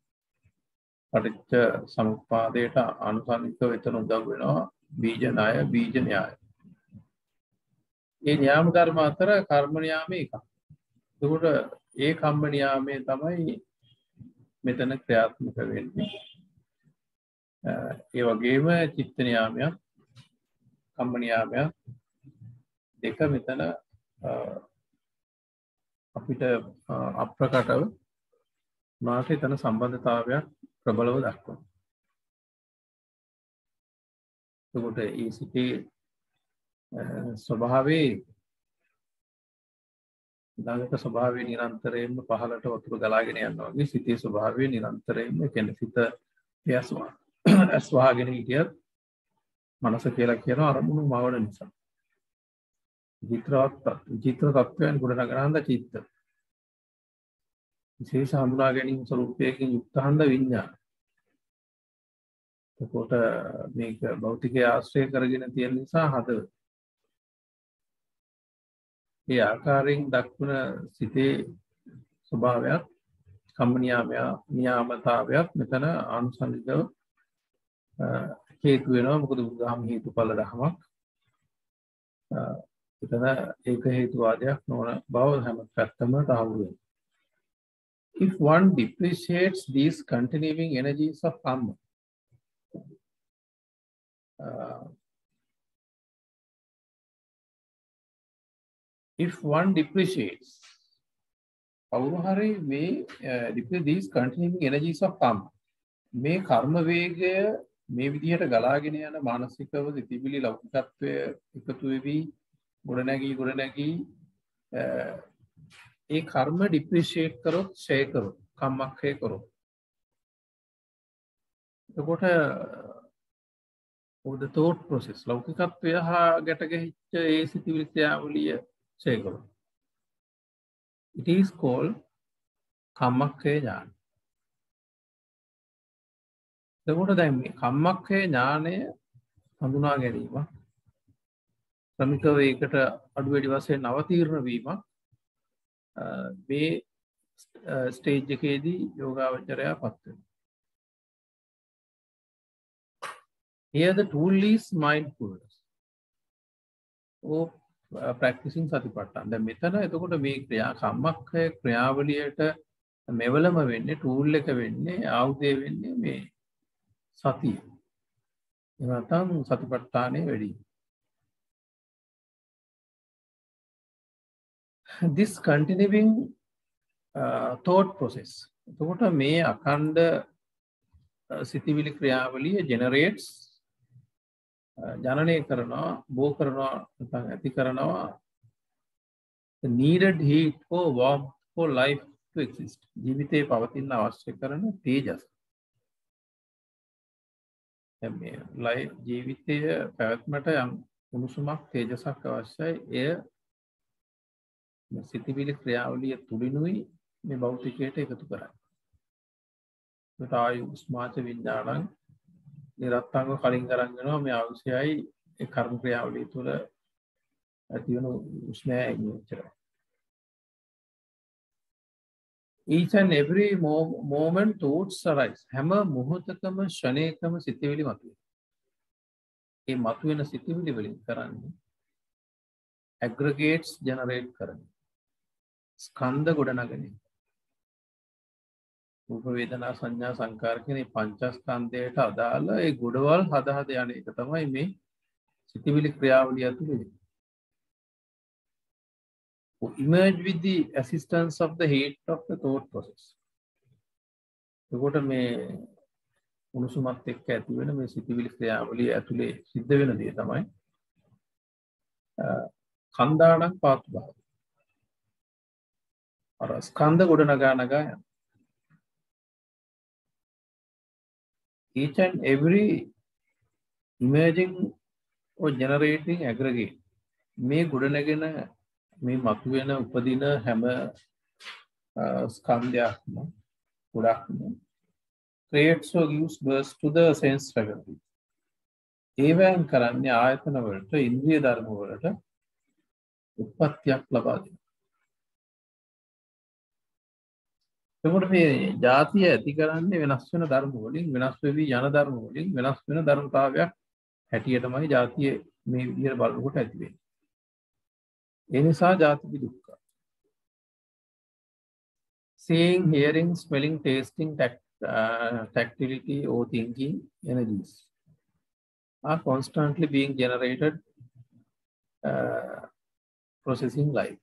පටිච්ච සමුප්පාදයට අනුසන්නිකව එතන උදව් වෙනවා බීජ ණය බීජ න්‍යාය. මේ න්‍යාම කර්ම අතර කර්ම න්‍යාමයේ එකක්. එතකොට ඒ කම්ම න්‍යාමයේ තමයි මෙතන ක්‍රියාත්මක වෙන්නේ. ඒ වගේම චිත්ත න්‍යාමයක් කම්ම න්‍යාමයක් දෙක මෙතන අපිට අප්‍රකටව මාට එතන සම්බන්ධතාවයක් ප්‍රබලව දක්වනවා. එතකොට ඒ සිටේ ස්වභාවයේ දායක ස්වභාවය නිරන්තරයෙන්ම පහළට වතුර ගලාගෙන යනවා වගේ සිතේ ස්වභාවය නිරන්තරයෙන්ම කියන්නේ සිත ඇස්වහගෙන හිටියත් මනස කියලා කියන අරමුණු මවන නිසා විචිත්‍ර තත්ත්වයන් ගොඩනගන චිත්ත විශේෂ හඳුනා ගැනීම ස්වરૂපයකින් යුක්ත හන්ද විඤ්ඤාණ. එතකොට මේක භෞතිකය ආශ්‍රය කරගෙන තියෙන නිසා හදවත ඒ ආකාරයෙන් දක්වන සිතේ ස්වභාවයක් කම්ම නියාමතාවයක් මෙතන ආනුසංගිකව හේතු වෙනවා. මොකද බුදුහාම හේතුඵල ධර්මයක්. එතන ඒක හේතුවාදයක් නොවන බව හැම පැත්තම තහවුරු වෙනවා. If one depreciates these continuing energies of karma, if one depreciates these continuing energies of karma, මේ කර්ම වේගය මේ විදිහට ගලාගෙන යන මානසිකව සිතිවිලි ලෞකිකත්වය එකතු වෙවි ගොඩනැගී ඒ කර්ම ඩිප්‍රීෂিয়েට් කරොත් ෂේ කරොත් කම්මක්ඛය කරොත් එතකොට the thought process ලෞකිකත්වය හා ගැට ගැහිච්ච ඒ සිතිවිලි ක්‍රියාවලිය ෂේ කරොත් it is called කම්මක්ඛය ඥාන. එතකොට දැන් මේ කම්මක්ඛය ඥානය හඳුනා ගැනීම ක්‍රමිකව ඒකට අඩු වැඩි වශයෙන් අවතීර්ණ වීමක් මේ ස්ටේජ් එකේදී යෝගාවචරයාපත් වෙනවා. Here the tool is mindfulness or practicing satipatthana. දැන් මෙතන එතකොට මේ කම්මක්ඛය ක්‍රියාවලියට මෙවලම වෙන්නේ ටූල් එක වෙන්නේ ආයුධය වෙන්නේ මේ සතිය. නැත්නම් සතිපට්ඨානෙ වැඩි. This continuing thought process. එතකොට මේ අඛණ්ඩ සිතිවිලි ක්‍රියාවලිය generates ජනනය කරනවා බෝ කරනවා නැත්නම් ඇති කරනවා the needed heat or warmth for life to exist. ජීවිතේ පවතින අවශ්‍ය කරන තේජස්. මේ ජීවිතය පැවැත්මට යම් උණුසුමක් තේජසක් අවශ්‍යයි. එය සිතිවිලි ක්‍රියාවලිය තුලිනුයි මේ භෞතිකයට එකතු කරන්නේ. ඒකට ආයු ස්මාච විඥාණං නිරත්තංග කලින් කරන් යනවා මේ අවශ්‍යයි ඒ කර්ම ක්‍රියාවලිය තුල ඇති වෙන උෂ්ණයයි මෙච්චරයි. Each and every moment thoughts arise. හැම මොහොතකම ෂණේකම සිතිවිලි මතුවේ. මේ මතුවෙන සිතිවිලි වලින් කරන්නේ aggregates generate කරන්නේ. ස්කන්ධ ගොඩනගන්නේ. රූප වේදනා සංඥා සංකාර කියන මේ පංචස්කන්ධයට අදාළ ඒ ගොඩවල් හද යන එක තමයි මේ සිතිවිලි ක්‍රියාවලිය ඇතුළේ. Emerge with the assistance of the heat of the thought process. එතකොට මේ උණුසුමත් එක්ක ඇති වෙන මේ සිතිවිලි ක්‍රියාවලිය ඇතුලේ සිද්ධ වෙන දේ තමයි කන්දාණක් පාතු භාව. අර ස්කන්ධ ගොඩ නගා නගා යන. Each and every emerging or generating aggregate මේ ගොඩ නැගෙන මේ මතුවෙන උපදින හැම ස්කන්ධයක්ම ගොඩක්ම creates or gives birth to the sense faculty. ඒවෙන් කරන්නේ ආයතන වලට ඉන්ද්‍රිය ධර්ම වලට උත්පත්තියක් ලබා දෙනවා. එතකොට මේ ಜಾතිය ඇති කරන්නේ වෙනස් වෙන ධර්ම වලින් වෙනස් වෙවි යන ධර්ම වලින් වෙනස් වෙන ධර්මතාවයක් හැටියටමයි ಜಾතිය මේ විදිහට බලනකොට ඇති වෙන්නේ. ඒ නිසා ජාති දුක්ඛ. Seeing, hearing, smelling, tasting, tactility or thinking energies are constantly being generated, processing life.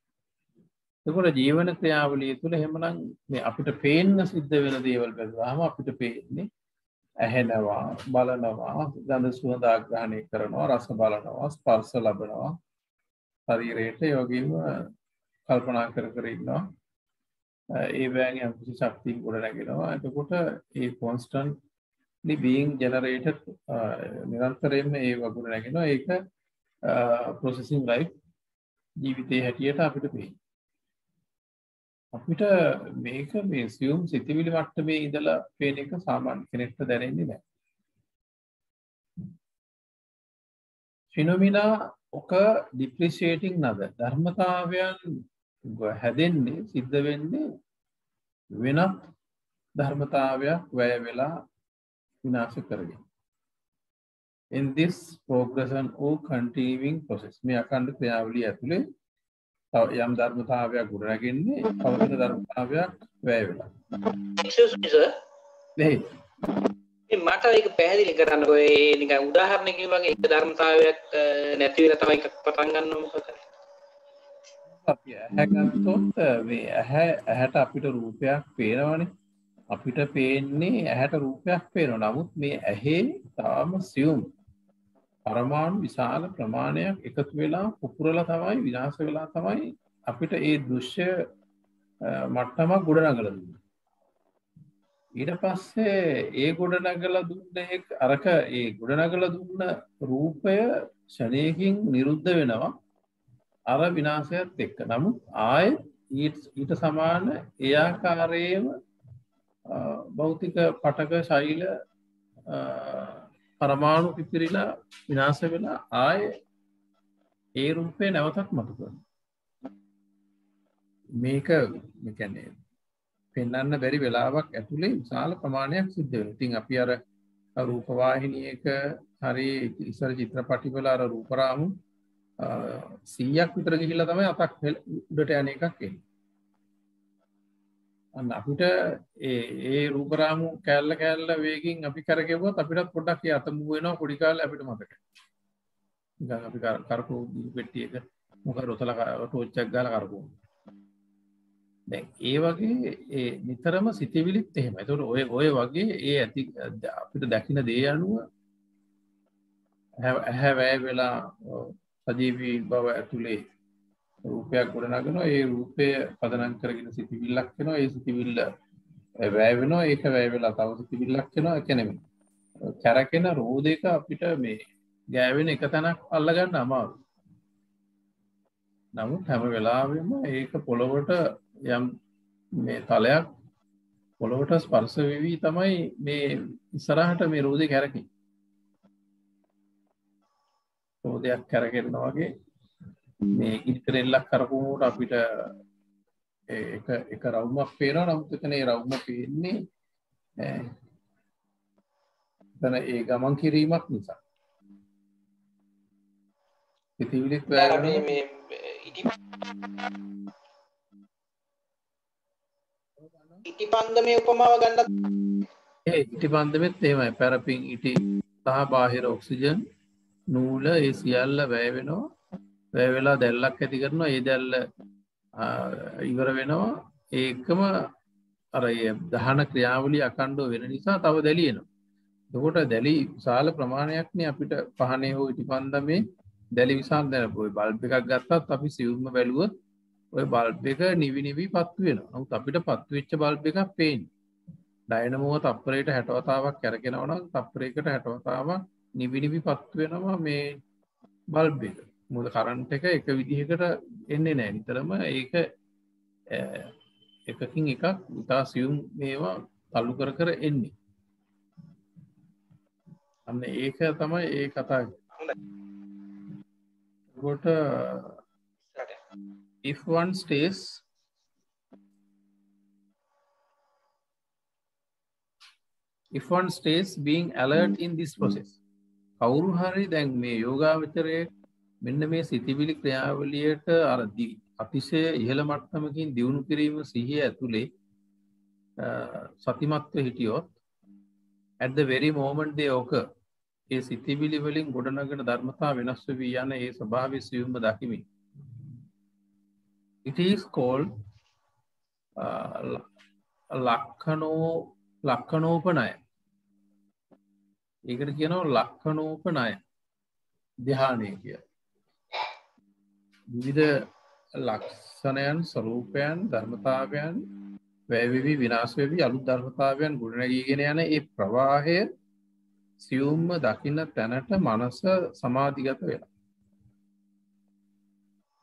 එතකොට ජීවන ක්‍රියාවලිය තුළ එහෙමනම් මේ අපිට පේන්න සිද්ධ වෙන දේවල් බැලුවාම අපිට පේන්නේ ඇහෙනවා, බලනවා, ගඳ සුවඳ ආග්‍රහණය කරනවා, රස බලනවා, ස්පර්ශ ලබනවා, ශරීරයට යෝගීව කල්පනා කර කර ඉන්නවා. ඒ වගේ යම් කිසි ශක්තියක් ගොඩ නැගෙනවා. එතකොට ඒ constantly being generated නිරන්තරයෙන්ම ඒ වගුණ නැගෙනවා. ඒක processing life ජීවිතයේ හැටියට අපිට පේනවා. අපිට මේක මේ assume සිතිවිලි මට්ටමේ ඉඳලා පේන එක සාමාන්‍ය කෙනෙක්ට දැනෙන්නේ නැහැ. Phenomena occur depreciating another. ධර්මතාවයන් හැදෙන්නේ සිද්ධ වෙන්නේ වෙනත් ධර්මතාවයක් වැය වෙලා විනාශ කරගෙන. In this progression or continuing process මේ අඛණ්ඩ ක්‍රියාවලිය ඇතුලේ යම් ධර්මතාවයක් ගොඩ නැගෙන්නේ පවතින ධර්මතාවයක් වැය වෙලා. Excuse me sir. නේ. මට ඒක පැහැදිලි කරන්නකෝ. ඒ නිකන් උදාහරණයකින් වගේ එක ධර්මතාවයක් නැති වෙලා තමයි එකක් පටන් ගන්නව මොකද? අපි ඇහැ ගත්තොත් මේ ඇහැට අපිට රූපයක් පේනවනේ. අපිට පේන්නේ ඇහැට රූපයක් පේනවා. නමුත් මේ ඇහි තාම සියුම් පරමාණු විශාල ප්‍රමාණයක් එකතු වෙලා පුපුරලා තමයි විනාශ වෙලා තමයි අපිට ඒ දෘශ්‍ය මට්ටමක් ගොඩනගලා දුන්නේ. ඊට පස්සේ ඒ ගොඩනගලා දුන්න අරක ඒ ගොඩනගලා දුන්න රූපය ශරීරයෙන් නිරුද්ධ වෙනවා අර විනාශයත් එක්ක. නමුත් ආයෙත් ඊට සමාන ඒ ආකාරයේම භෞතික පටක ශෛල පරමාණු පිපිරිලා විනාශ වෙලා ආයේ ඒ රූපේ නැවතත් මතු කරනවා. මේක කියන්නේ පෙන්වන්න බැරි වෙලාවක් ඇතුලේ විශාල ප්‍රමාණයක් සිද්ධ වෙනවා. ඉතින් අපි අර රූප වාහිනියක හරි ඉස්සර චිත්‍රපටිවල අර රූපරාමු 100ක් විතර ගිහිල්ලා තමයි අතක් උඩට යන එකක් එන්නේ. අන්න අපිට ඒ රූපරාමු කැල්ල වේගින් අපි කරගෙවුවොත් අපිට පොඩ්ඩක් ඒ අත මූ වෙනවා පොඩි කාලේ අපිට මතකයි. නිකන් අපි කරකෝ පෙට්ටියක මොකද රොතලා ටෝච් එකක් ගාලා කරකෝ. දැන් ඒ වගේ ඒ නිතරම සිතිවිලිත් එහෙමයි. ඒතකොට ඔය වගේ ඒ ඇති අපිට දකින්න දේ අනුව ඇහැ වැය වෙලා සජීවී බව ඇතුලේ රූපයක් ගොඩනගනවා. ඒ රූපය පදනම් කරගෙන සිතිවිල්ලක් වෙනවා. ඒ සිතිවිල්ල වැය වෙනවා. ඒක වැය වෙලා තව සිතිවිල්ලක් වෙනවා. ඒ කියන්නේ කැරකෙන රෝදයක අපිට මේ ගෑවෙන එක තැනක් අල්ලගන්න අමාරුයි. නමුත් හැම වෙලාවෙම ඒක පොළොවට යම් මේ තලයක් පොළොවට ස්පර්ශ වෙවි තමයි මේ ඉස්සරහට මේ රෝදේ කැරකෙන්නේ. රෝදයක් කැරකෙනවා වගේ මේ ඉතරෙල්ලක් කරපුවොත් අපිට එක රවුමක් පේනවා. නමුත් එතන ඒ රවුම පේන්නේ එතන ඒ ගමන් කිරීමක් නිසා. සිතිවිලිත් මේ ඉටිපන්දමේ උපමාව ගන්නත් ඉටිපන්දමෙත් එහෙමයි. පැරපින් ඉටි සහ බාහිර ඔක්සිජන් නූල ඒ සියල්ල වැය වෙනවා. වැය වෙලා දැල්ලක් ඇති කරනවා. ඒ දැල්ල ඉවර වෙනවා. ඒකම අර ඒ දහන ක්‍රියාවලිය අකණ්ඩව වෙන නිසා තව දැලි එනවා. එතකොට දැලි විශාල ප්‍රමාණයක් නේ අපිට පහනේ හෝ ඉටිපන්දමේ දැලි විශාල දැන් ඔය බල්බ් එකක් ගත්තත් අපි සිවුම්ම බැලුවොත් ඔය බල්බ් එක නිවි නිවි පත්තු වෙනවා. නමුත් අපිට පත්තු වෙච්ච බල්බ් එකක් පේන්නේ. ඩයිනමෝව තප්පරයකට 60 වතාවක් කරකිනවා නම් තප්පරයකට 60 වතාවක් නිවි නිවි පත්තු වෙනවා මේ බල්බ් එක. මොකද කරන්ට් එක එක විදිහකට එන්නේ නැහැ. නිතරම ඒක එකකින් එකක් ඉතා සියුම් මේවා තල්ලු කර කර එන්නේ. අන්න ඒක තමයි ඒ කතා. එතකොට if one stays being alert in this process, කවුරු හරි දැන් මේ යෝගාවචරයේ මෙන්න මේ සිතිවිලි ක්‍රියාවලියට අර අතිශය ඉහළ මට්ටමකින් දියුණු කිරීම සිහිය ඇතුලේ සතිමත්ව හිටියොත් at the very moment they occur, ඒ සිතිවිලි වලින් ගොඩනගන ධර්මතා වෙනස් වෙවි යන ඒ ස්වභාවය සියුම්ව දකිමින්, it is called ලක්ඛනෝපනය. ඒකට කියනවා ලක්ඛනෝපනය ධ්‍යානය කියලා. විවිධ ලක්ෂණයන්, ස්වરૂපයන්, ධර්මතාවයන් වැයවිවි විනාශ වෙවි අලුත් ධර්මතාවයන් ගොඩනැගීගෙන යන ඒ ප්‍රවාහය සියුම්ව දකින්න තැනට මනස සමාධිගත වෙනවා.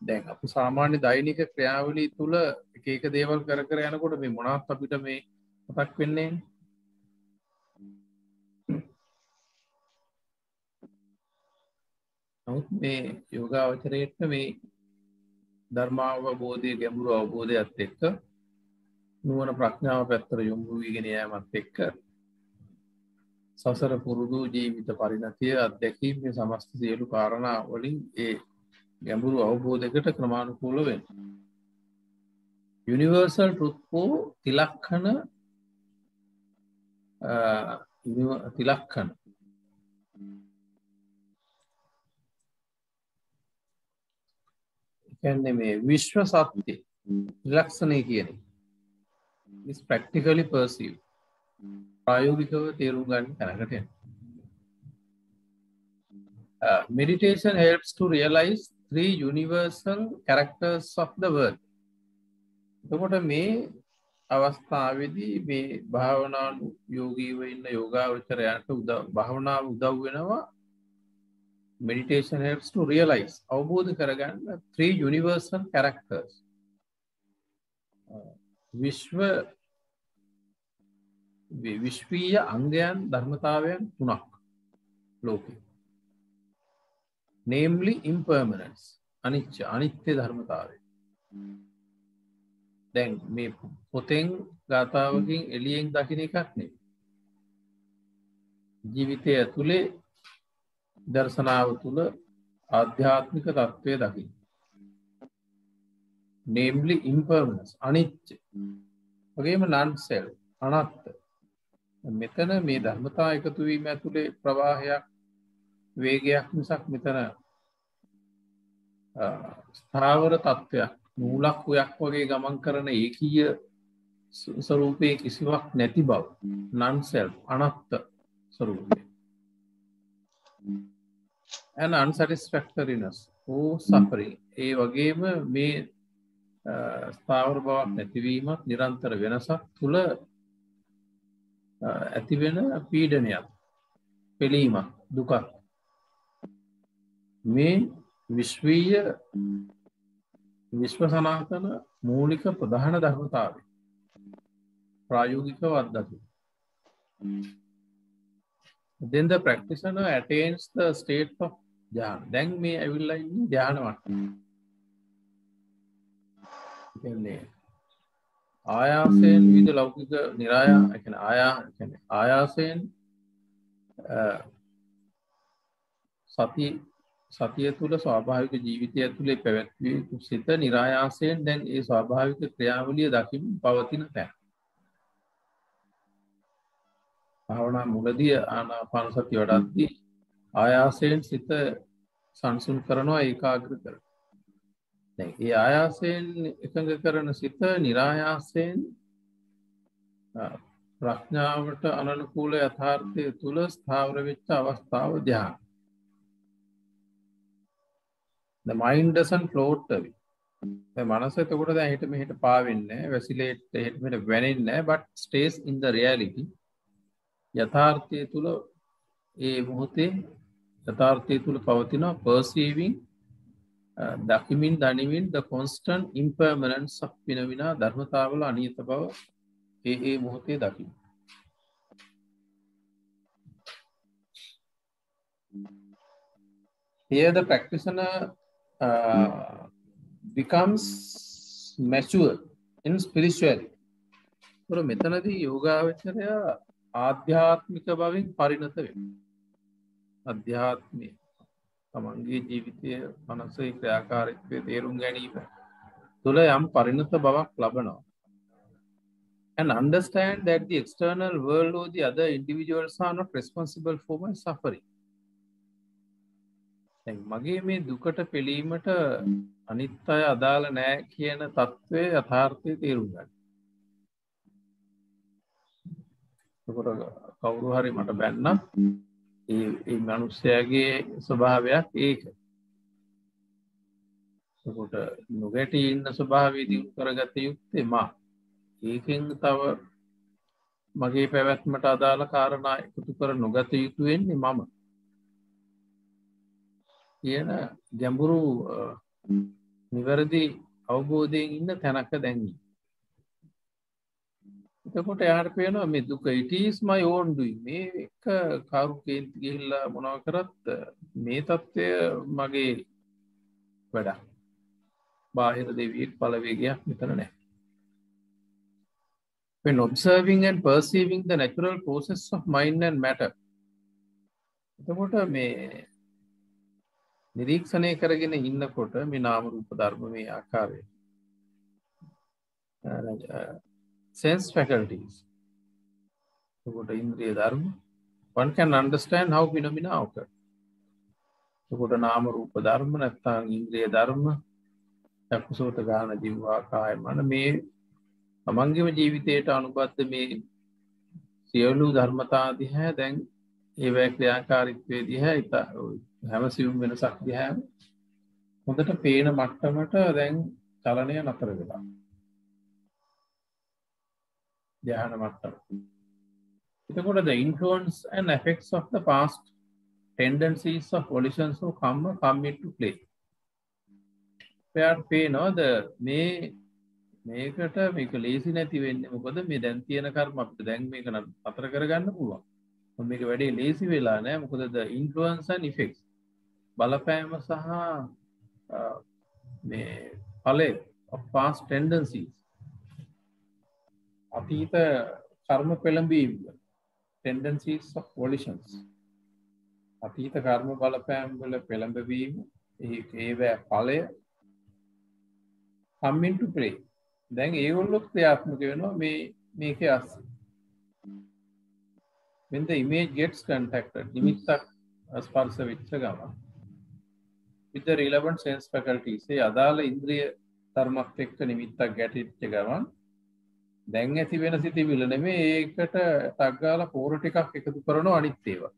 දැන් අපි සාමාන්‍ය දෛනික ක්‍රියාවලිය තුල එක එක දේවල් කර කර යනකොට මේ මොනවත් අපිට මේ මතක් වෙන්නේ නැහැ. නමුත් මේ යෝගාවචරයේත් මේ ධර්මාවබෝධයේ ගැඹුරු අවබෝධයත් එක්ක නුවණ ප්‍රඥාව පැත්තට යොමු වීගෙන යෑමත් එක්ක සසර පුරුදු ජීවිත පරිණතිය අත්දැකීම් මේ සමස්ත සියලු කාරණා වලින් ඒ ගැඹුරු අවබෝධයකට ක්‍රමානුකූල වෙනවා. යුනිවර්සල් ට්‍රුත් කෝ තිලක්ෂණ කියන්නේ මේ විශ්ව සත්‍ය ත්‍රිලක්ෂණය කියන්නේ is practically perceived. ප්‍රායෝගිකව තේරුම් ගන්න තැනකට එනවා. Meditation helps to realize three universal characters of the world. එතකොට මේ අවස්ථාවේදී මේ භාවනා යෝගීව ඉන්න යෝගාවචරයන්ට භාවනාව උදව් වෙනවා. Meditation helps to realize, අවබෝධ කරගන්න three universal characters. විශ්වීය අංගයන් ධර්මතාවයන් තුනක් ලෝකේ. Namely impermanence, අනිත්‍ය ධර්මතාවය. දැන් මේ පොතෙන් ගාථාවකින් එළියෙන් දකින්න එකක් නෙවෙයි. ජීවිතය ඇතුලේ දර්ශනාව තුල ආධ්‍යාත්මික தත්ත්වය දකින්න. Namely impermanence, අනිත්‍ය. වගේම non-self, අනාත්ම. මෙතන මේ ධර්මතා එකතු වීම ඇතුලේ ප්‍රවාහයක්, වේගයක් මිසක් මෙතන ස්ථාවර තත්ත්වයක්, මූලක් හොයක් වගේ ගමන් කරන ඒකීය ස්වરૂපයේ කිසිවක් නැති බව, non-self, අනාත්ම ස්වરૂපය. And unsatisfactoriness, or suffering. ඒ වගේම මේ ස්ථාවර බවක් නැතිවීමත් නිරන්තර වෙනසක් තුළ ඇතිවෙන පීඩනයක්, පෙළීමක්, දුකක්. මේ විශ්ව සනාතන මූලික ප්‍රධාන ධර්මතාවය ප්‍රායෝගිකව අත්දකින්න. Then the practitioner attains the state of jhana. දැන් මේ ඇවිල්ලා ඉන්නේ ධ්‍යාන මට්ටම. කියන්නේ ආයාසයෙන් විවිධ ලෞකික ආයාසයෙන් සතිය තුළ ස්වාභාවික ජීවිතය ඇතුලේ පැවැත්විය යුතු සිත නිරායාසයෙන් දැන් ඒ ස්වාභාවික ක්‍රියාවලිය දකිමින් පවතින තැන. භාවනා මුලදී ආනාපාන සතිය වඩද්දී ආයාසයෙන් සිත සංසුන් කරනවා, ඒකාග්‍ර කරනවා. දැන් ඒ ආයාසයෙන් එකඟ කරන සිත නිරායාසයෙන් ප්‍රඥාවට අනුකූල යථාර්ථය තුල ස්ථාවර වෙච්ච අවස්ථාව ධ්‍යාන. The mind doesn't float away. මේ මනස එතකොට දැන් හිත මෙහෙට පාවෙන්නේ නැහැ වැසිලේට් එහෙට මෙහෙට වැනෙන්නේ නැහැ but stays in the reality යථාර්ථය තුල ඒ මොහොතේ යථාර්ථය තුල පවතින perceiving දකිමින් දනිමින් the constant impermanence of විනා ධර්මතාවල අනියත බව ඒ මොහොතේ දකින්න. Here the practitioner becomes mature in spirituality. So මෙතනදී යෝගාවචරය ආධ්‍යාත්මික බවින් පරිණත වෙනවා. අධ්‍යාත්මය තමන්ගේ ජීවිතයේ මනසේ ක්‍රියාකාරීත්වයේ තේරුම් ගැනීම තුළ යම් පරිණත බවක් ලබනවා. And understand that the external world or the other individuals are not responsible for my suffering. මගේ මේ දුකට පිළීමට අනිත් අය අදාළ නැහැ කියන தત્ත්වයේ යථාර්ථය තේරුම් ගන්න. ඒකට කවුරු හරි මට බැන්නත් ඒ මිනිස්යාගේ ස්වභාවයක් ඒක. ඒකට නොගැටි ඉන්න ස්වභාවය දියුණු කරගත යුත්තේ මා. ඒකෙන් තව මගේ පැවැත්මට අදාළ කාරණා එකතු කර නොගත යුතු වෙන්නේ මම. කියන ගැඹුරු නිවැරදි අවබෝධයෙන් ඉන්න තැනක දැන් ඉන්නේ. එතකොට යාට පේනවා මේ දුක it is my own doing. මේ එක කාරු කේන්ති ගිහිල්ලා මොනවා කරත් මේ தත්ත්වය මගේ වැඩක්. බාහිර දෙවියෙක් බලවේගයක් මෙතන නැහැ. When observing and perceiving the natural process of mind and matter. එතකොට මේ නිරීක්ෂණය කරගෙන ඉන්නකොට මේ නාම රූප ධර්ම මේ ආකාරයේ sense faculties. එතකොට ඉන්ද්‍රිය ධර්ම one can understand how phenomena occur. එතකොට නාම රූප ධර්ම නැත්නම් ඉන්ද්‍රිය ධර්ම චක්කසෝත ගාන දිව්වා කාය මන මේ තමන්ගේම ජීවිතයට අනුබද්ධ මේ සියලු ධර්මතා දිහා දැන් ඒවැ ක්‍රියාකාරීත්වයේ දිහා හැම සිවුම් වෙනසක් දිහා හොඳට පේන මට්ටමට දැන් චලනය නතර වෙලා. ධ්‍යාන මට්ටම. එතකොට the influence and effects of the past tendencies of volitions of karma come into play. එයාට පේනවා මේකට මේක ලේසි නැති වෙන්නේ මොකද මේ දැන් තියෙන කර්ම අපිට දැන් මේක නතර කරගන්න පුළුවන්. මේක වැඩේ ලේසි වෙලා නැහැ මොකද the influence and effects බලපෑම සහ මේ ඵලය of past tendencies අතීත කර්ම පෙළඹීම් tendencies of volitions අතීත කර්ම බලපෑම් වල පෙළඹවීම ඒවැ ඵලය come into play. දැන් ඒගොල්ලොත් ක්‍රියාත්මක වෙනවා මේකේ අස්සේ. When the image gets contacted නිමිත්තක් ස්පර්ශ වෙච්ච ගමන් with the relevant sense faculties ඒ අදාළ ඉන්ද්‍රිය ධර්මත් එක්ක නිමිත්තක් ගැටිච්ච ගමන් දැන් ඇති වෙන සිතිවිල්ල නෙමෙයි ඒකට ටක් ගාලා පෝර ටිකක් එකතු කරනවා අනිත් ඒවා.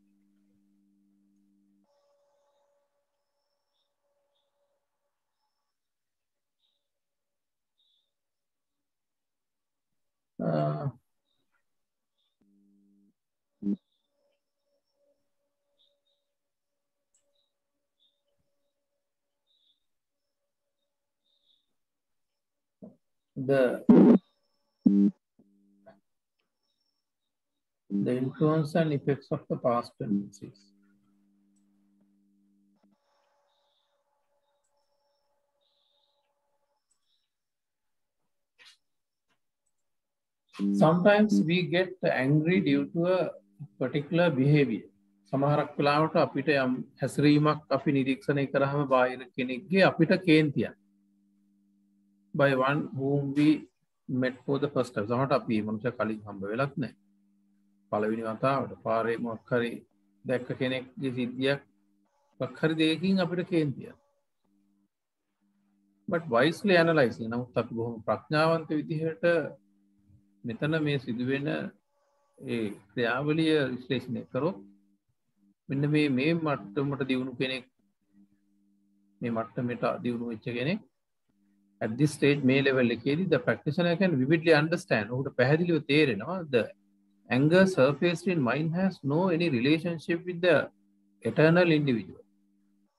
The influence and effects of the past tendencies. Sometimes we get angry due to a particular behavior. සමහරක් වෙලාවට අපිට යම් හැසිරීමක් අපි නිරීක්ෂණය කරාම බාහිර කෙනෙක්ගේ අපිට කේන්තියක්. By one whom we met for the first time. සමහරට අපි මනුෂ්‍ය කලින් හම්බ වෙලත් නැහැ. පළවෙනි වතාවට පාරේ මොකක් හරි දැක්ක කෙනෙක්ගේ සිද්ධියක් මොකක් හරි දෙයකින් අපිට කේන්තියක්. But wisely analyzing. නමුත් අපි බොහොම ප්‍රඥාවන්ත විදිහට මෙතන මේ සිදුවෙන ඒ ක්‍රියාවලිය විශ්ලේෂණය කරොත් මෙන්න මේ මට්ටමට දියුණු කෙනෙක් මේ මට්ටමට දියුණු වෙච්ච කෙනෙක් at this stage මේ level එකේදී the practitioner can vividly understand ඔහුට පැහැදිලිව තේරෙනවා the anger surfaced in mind has no any relationship with the eternal individual.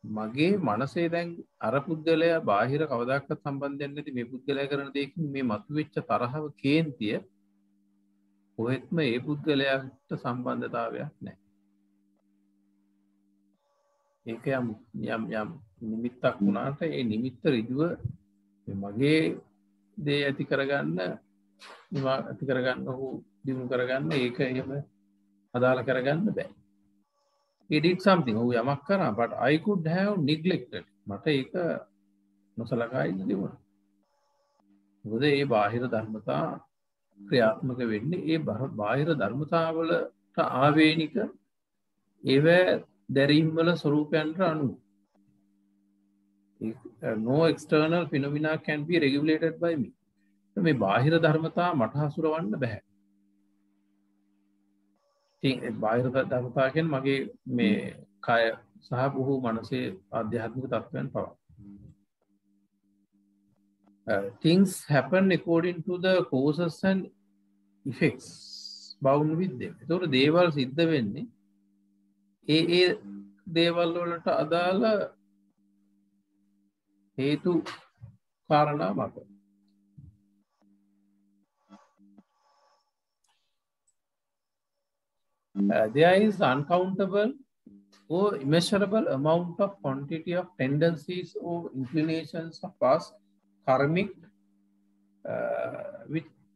මගේ මනසේ දැන් අර පුද්ගලයා බාහිර කවදාකවත් සම්බන්ධයක් නැති මේ පුද්ගලයා කරන දෙයකින් මේ මතුවෙච්ච තරහව කේන්තිය කොහෙත්ම ඒ පුද්ගලයාට සම්බන්ධතාවයක් නැහැ. ඒක යම් නිමිත්තක් වුණාට ඒ නිමිත්ත ඍජුව මගේ දේ ඇති කරගන්න ඔහු දිනු කරගන්න ඒක එහෙම අදාළ කරගන්න බෑ. He did something. ඔහු යමක් කරා but I could have neglected. මට ඒක නොසලකා ඉන්න තිබුණා. මොකද ඒ බාහිර ධර්මතා ක්‍රියාත්මක වෙන්නේ ඒ බාහිර ධර්මතාවලට ආවේනික ඒව දැරීම් වල ස්වરૂපයන්ට අනුව. No external phenomena can be regulated by me. මේ බාහිර ධර්මතා මට හසුරවන්න බෑ. ඉතින් බාහිර ධර්මතා කියන්නේ මගේ මේ කය සහ බොහෝ මනසේ ආධ්‍යාත්මික තත්ත්වයන් පවා. Things happen according to the causes and effects bound with them. ඒතකොට දේවල් සිද්ධ වෙන්නේ ඒ දේවල් වලට අදාළ හේතු කාරණා මත. There is uncountable or immeasurable amount of quantity of tendencies or inclinations of past karmic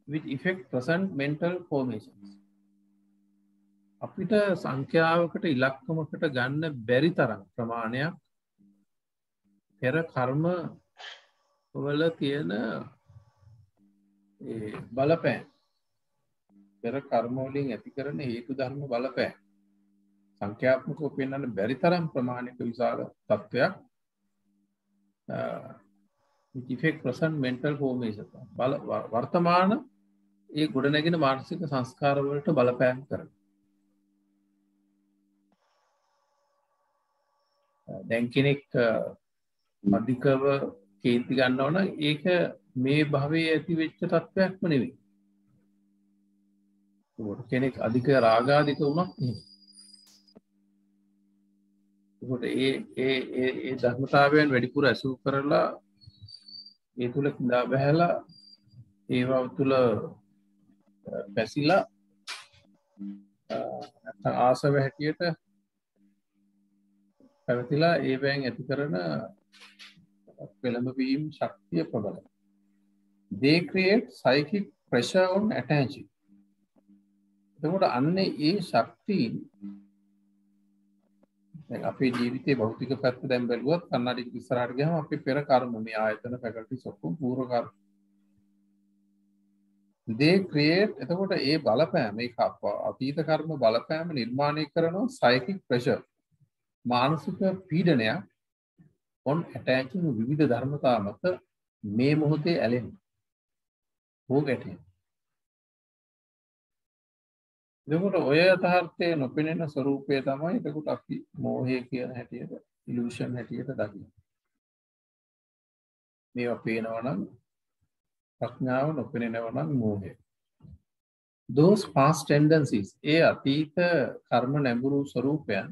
which affect present mental formations. අපිට සංඛ්‍යාවකට ඉලක්කමකට ගන්න බැරි තරම් ප්‍රමාණයක් පෙර කර්ම වල තියෙන ඒ බලපෑම පෙර කර්ම වලින් ඇති කරන හේතු ධර්ම බලපෑම සංඛ්‍යාත්මකව පෙන්වන්න බැරි තරම් ප්‍රමාණික විශාල තත්වයක් which affect present mental formation වර්තමාන ඒ ගොඩනැගෙන මානසික සංස්කාර වලට බලපෑම් කරනවා. දැන් කෙනෙක් අධිකව කේන්ති ගන්නවා නම් ඒක මේ භවයේ ඇති වෙච්ච තත්වයක්ම නෙවෙයි. ඒකට කෙනෙක් අධික රාගාධික වුණත් නෙවෙයි. ඒකට ඒ ධර්මතාවයන් වැඩිපුර ඇසුරු කරලා ඒ තුල කිඳා බහැලා ඒවා තුල පැසිලා නැත්නම් ආසව හැටියට පැවතිලා ඒවෙන් ඇති කරන පෙළඹවීම ශක්තිය ප්‍රබලයි. They create psychic pressure on attention. එතකොට අන්නේ ඒ ශක්තියින් දැන් අපේ ජීවිතයේ භෞතික පැත්ත දැන් බැලුවොත් කන්නඩි ඉස්සරහට ගියාම අපේ පෙර කර්ම මේ ආයතන ෆැකල්ටිස් ඔක්කොම පූර්ව කර්ම. They create එතකොට ඒ බලපෑම ඒක අතීත කර්ම බලපෑම නිර්මාණය කරන psychic pressure මානසික පීඩනයක් on attaching විවිධ ධර්මතා මත මේ මොහොතේ ඇලෙන ඕකටේ. එතකොට ඔය යථාර්ථයේ නොපෙනෙන ස්වરૂපය තමයි එතකොට අපි මෝහය කියන හැටියට illusion හැටියට දකින්නේ. මේවා පේනවා නම් ප්‍රඥාව නොපෙනෙනවා නම් මෝහය. Those past tendencies ඒ අතීත කර්ම නැඹුරු ස්වરૂපයන්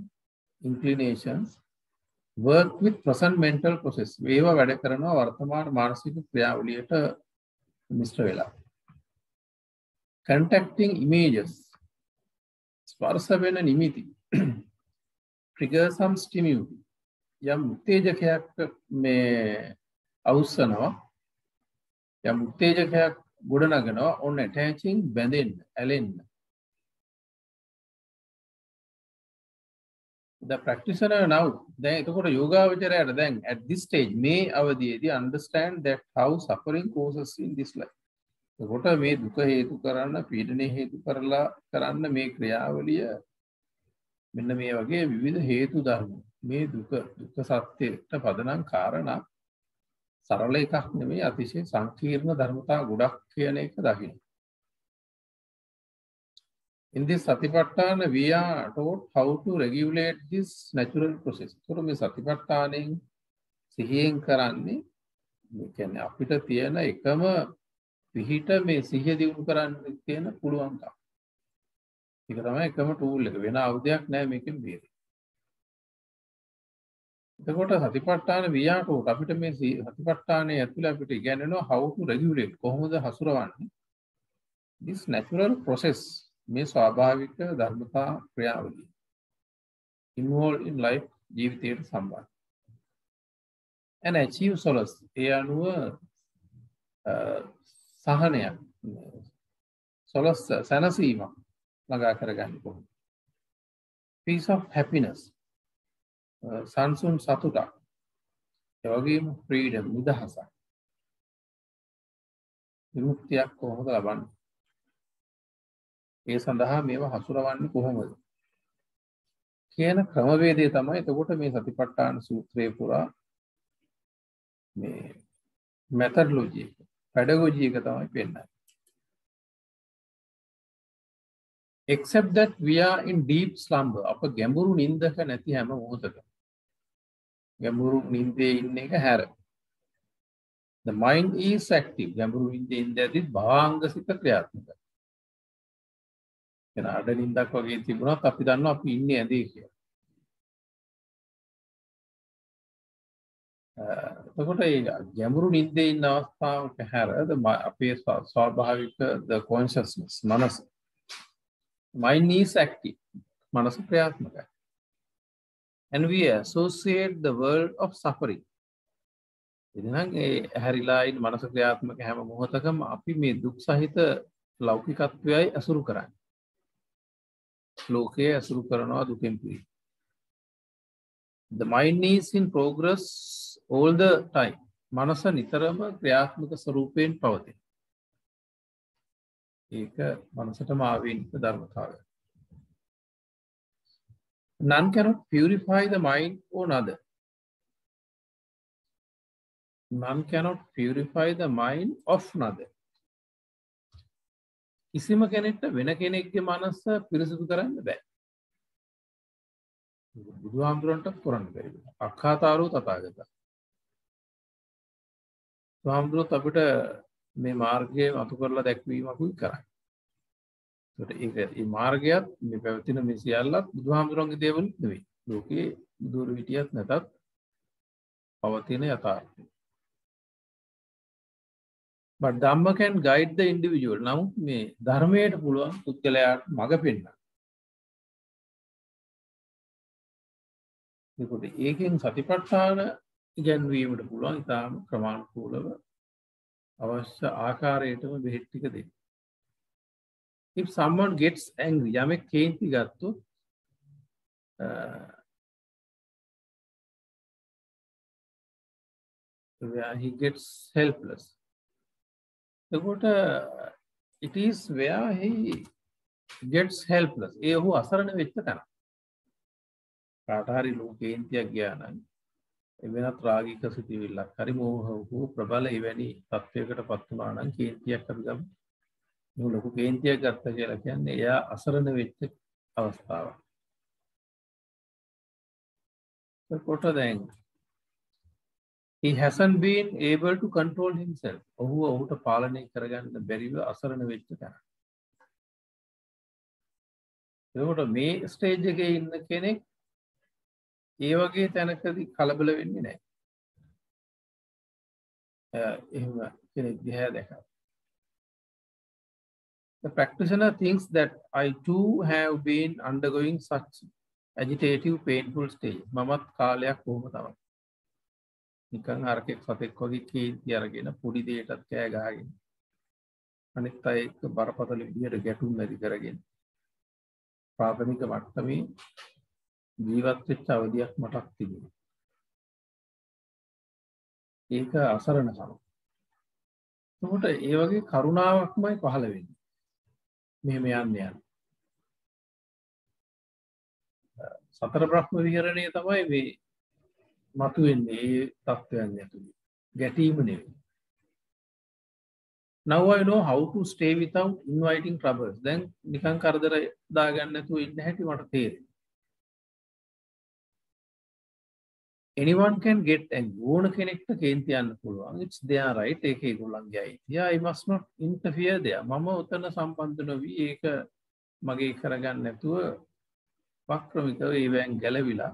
inclinations work with present mental process. ඒවා වැඩ කරනවා වර්තමාන මානසික ක්‍රියාවලියට මිශ්‍ර වෙලා. Contacting images ස්පර්ශ වෙන නිමිති trigger some stimuli යම් උත්තේජකයක් මේ අවුස්සනවා යම් උත්තේජකයක් ගොඩනගනවා on attaching බැඳෙන්න ඇලෙන්න. The practitioner now දැන් එතකොට යෝගාවචරයට දැන් at this stage මේ අවධියේදී understand that how suffering causes in this life. එතකොට මේ දුක හේතු කරන්න පීඩනයේ හේතු කරලා කරන්න මේ ක්‍රියාවලිය මෙන්න මේ වගේ විවිධ හේතු ධර්ම මේ දුක සත්‍යයට පදනම් කාරණා සරල එකක් නෙමෙයි අතිශය සංකීර්ණ ධර්මතා ගොඩක් කියන එක දකින්න. In this Satipatthana, we are taught how to regulate this natural process. So, මේ සතිපට්ඨානෙන් සිහියෙන් කරන්නේ මේ කියන්නේ අපිට තියෙන එකම පිහිට මේ සිහිය දියුණු කරන්න තියෙන පුළුවන්කම. ඒක තමයි එකම ටූල් එක. වෙන ආයුධයක් නැහැ මේකෙන් බේරෙන්න. එතකොට සතිපට්ඨාන වියාටෝට අපිට මේ සතිපට්ඨානයේ ඇතුළේ අපිට ඉගෙනනවා how to regulate කොහොමද හසුරවන්නේ this natural process මේ ස්වාභාවික ධර්මතා ක්‍රියාවලිය involved in life ජීවිතයට සම්බන්ධ and achieve solace ඒ අනුව සහනයක් solace සැනසීමක් ළඟා කරගන්න කොහොමද peace of happiness සංසුන් සතුටක් ඒ වගේම freedom නිදහසක් විමුක්තියක් කොහොමද ලබන්නේ ඒ සඳහා මේවා හසුරවන්නේ කොහොමද කියන ක්‍රමවේදය තමයි එතකොට මේ සතිපට්ඨාන සූත්‍රයේ පුරා මේ methodology pedagogy එක තමයි පෙන්නන්නේ except that we are in deep slumber අප ගැඹුරු නිින්දක නැති හැම මොහොතකම ගැඹුරු නිින්දේ ඉන්න එක හැර the mind is active ගැඹුරු නිින්දේ ඉඳදී භාංගසිත ක්‍රියාත්මකයි එන අඩ නිින්දක් වගේ තිබුණත් අපි දන්නවා අපි ඉන්නේ ඇඳේ කියලා එතකොට ඒ ගැඹුරු නිින්දේ ඉන්න අවස්ථාවක හැර අපේ ස්වාභාවික the consciousness මනස mind is active මනස ක්‍රියාත්මකයි and we associate the world of suffering ඉතින් ඒ හැරිලා ඉන්න මනස ක්‍රියාත්මක හැම මොහොතකම අපි මේ දුක් සහිත ලෞකිකත්වයයි අසුරු කරන්නේ ලෝකයේ අසුරු කරනවා දුකෙන් පිරි the mind is in progress all the time මනස නිතරම ක්‍රියාත්මක ස්වරූපයෙන් පවතී ඒක මනසටම ආවේනික ධර්මතාවය none cannot purify the mind or another none cannot purify the mind of another කිසිම කෙනෙක්ට වෙන කෙනෙක්ගේ මනස පිරිසිදු කරන්න බෑ බුදුහාමුදුරන්ට කරන්න බැරි අක්ඛාතාරෝ තථාගත බුදුහාමුදුරුවෝ අපිට මේ මාර්ගය අතු කරලා දැක්වීමකුයි කරන්නේ ඒකට ඒ මාර්ගයත් මේ පැවතින මේ සියල්ලත් බුදුහාමුදුරන්ගේ දේවල් නෙවෙයි ලෝකේ බුදුරු විටියත් නැතත් පවතින යථාර්ථය but Dhamma can guide the individual නමුත් මේ ධර්මයට පුළුවන් පුද්ගලයාට මඟ පෙන්නන්න ඒකට ඒකෙන් සතිපට්ඨාන ඉගැන්වීමට පුළුවන් ඉතාම ක්‍රමානුකූලව අවශ්‍ය ආකාරයටම බෙහෙත් ටික දෙන්න if someone gets angry යමෙක් කේන්ති ගත්තොත් he gets helpless එතකොට it is where he gets helpless ඒ ඔහු අසරණ වෙච්ච තැන කාට හරි ලෝකේන්තියක් ගියා නම් එවෙනත් රාගික සිතිවිල්ලක් හරි මෝහව ප්‍රබල එවැනි තත්වයකට පත් වුණා නම් කේන්තියක් අපි ගමු මේ ලොකු කේන්තියක් ගත්තා කියලා කියන්නේ එයා අසරණ වෙච්ච අවස්ථාවක් එතකොට දැන් he hasn't been able to control himself ඔහුට පාලනය කරගන්න බැරිව අසරණ වෙච්ච තැන එතකොට මේ ස්ටේජ් එකේ ඉන්න කෙනෙක් ඒ වගේ තැනකදී කලබල වෙන්නේ නැහැ එහෙම කෙනෙක් දිහා දැකලා the practitioner thinks that I too have been undergoing such agitative painful stage මමත් කාලයක් කොහොම තමයි නිකන් අරකෙක් සතෙක් වගේ කේන්ති අරගෙන පොඩි දෙයකටත් කෑ ගහගෙන අනිත් අය එක්ක බරපතල විදියට ගැටුම් ඇති කරගෙන ප්‍රාථමික මට්ටමේ ජීවත් වෙච්ච අවධියක් මටත් තිබුණා. ඒක අසරණකම. එතකොට ඒ වගේ කරුණාවක්මයි පහළ වෙන්නේ. මෙහෙම යන්නේ. සතර බ්‍රහ්ම විහරණය තමයි මේ මතුවෙන්නේ ඒ තත්ත්වයන් ඇතුළේ. ගැටීම නෙවෙයි. Now I know how to stay without inviting troubles. දැන් නිකන් කරදර දාගන්න නැතුව ඉන්න හැටි මට තේරෙනවා. anyone can get angry. ඕන කෙනෙක්ට කේන්ති යන්න පුළුවන්. It's their right. ඒක ඒගොල්ලන්ගේ අයිතිය. I must not interfere there. මම උතන සම්බන්ධ නොවි ඒක මගේ කරගන්න නැතුව වක්‍රමිකව ඒවෙන් ගැලවිලා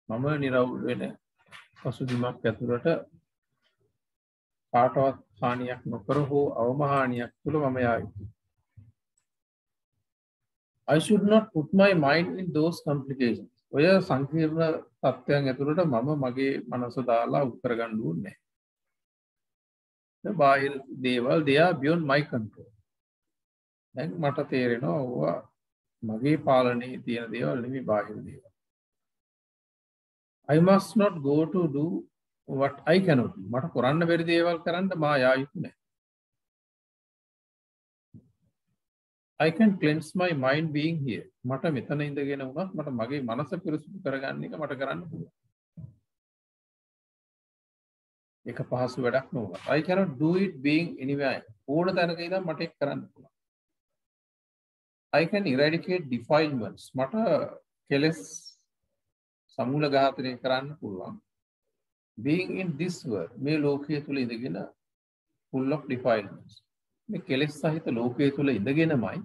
මම නිරවුල් වෙන පසුබිමක් ඇතුළට කාටවත් හානියක් නොකර හෝ අවමහානියක් තුළ මම යා යුතුයි. I should not put my mind in those complications. ඔය සංකීර්ණ තත්ත්වයන් ඇතුළට මම මගේ මනස දාලා උත්තර ගන්න ඕනේ නැහැ. බාහිර දේවල් they are beyond my control. දැන් මට තේරෙනවා ඕවා මගේ පාලනයේ තියෙන දේවල් නෙමෙයි බාහිර දේවල්. I must not go to do what I cannot do. මට කරන්න බැරි දේවල් කරන්න මා යා යුතු නැහැ. I can cleanse my mind being here. මට මෙතන ඉඳගෙන වුණත් මට මගේ මනස පිරිසුදු කරගන්න එක මට කරන්න පුළුවන්. ඒක පහසු වැඩක් නෙවෙයි. I cannot do it being anywhere. ඕන තැනක ඉඳන් මට ඒක කරන්න පුළුවන්. I can eradicate defilements. මට කෙලස් සමූල ඝාතනය කරන්න පුළුවන්. Being in this world, මේ ලෝකයේ තුල ඉඳගෙන full of defilements. මේ කෙලස් සහිත ලෝකයේ තුල ඉඳගෙනමයි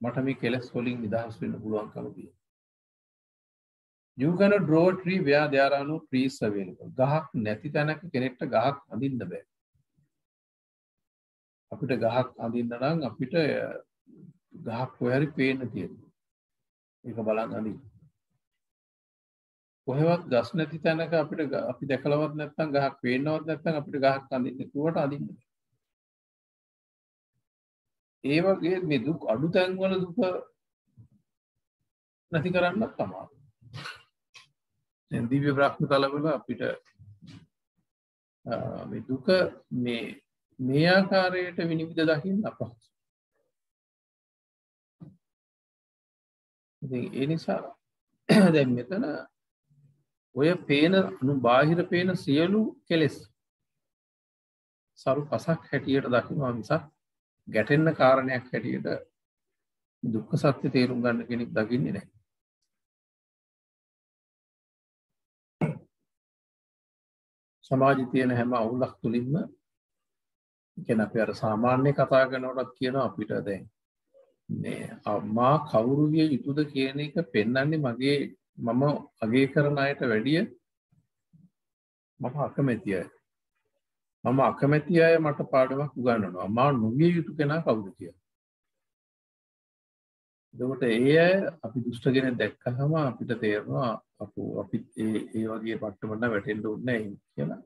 මට මේ කෙලස් වලින් නිදහස් වෙන්න පුළුවන්කම තියෙන්නේ. You cannot draw a tree where there are no trees available. ගහක් නැති තැනක කෙනෙක්ට ගහක් අඳින්න බෑ. අපිට ගහක් අඳින්න නම් අපිට ගහක් කොහරි පේන්න තියෙනවා. ඒක බලන් අඳින්න. කොහෙවත් ගස් නැති තැනක අපිට අපි දැකලවත් නැත්නම් ගහක් පේන්නවත් නැත්නම් අපිට ගහක් අඳින්න කිව්වට අඳින්න. ඒ වගේ මේ දුක් අඩු තැන් වල දුක නැති කරන්නත් තමයි. දැන් දිව්‍ය බ්‍රහ්ම තලවල අපිට මේ දුක මේ ආකාරයට විනිවිද දකින්න අපහසුයි. ඉතින් ඒ නිසා දැන් මෙතන ඔය පේන බාහිර පේන සියලු කෙලෙස් සරු පසක් හැටියට දකිනවා මිසක් ගැටෙන්න කාරණයක් හැටියට දුක්ඛ සත්‍ය තේරුම් ගන්න කෙනෙක් දකින්නේ නැහැ. සමාජයේ තියෙන හැම අවුලක් තුලින්ම කියන අපි අර සාමාන්‍ය කතා කරනකොටත් කියනවා අපිට දැන් මේ මා කවුරු විය යුතුද කියන එක පෙන්වන්නේ මම අගය කරන අයට වැඩිය මම අකමැති අය. මම අකමැති අය මට පාඩමක් උගන්වනවා. මා නොවිය යුතු කෙනා කවුද කියලා. එතකොට ඒ අය අපි දුෂ්ට කෙනෙක් දැක්කහම අපිට තේරෙනවා අපි ඒ වගේ පට්ටමකට වැටෙන්න ඕනේ නැහැ කියලා.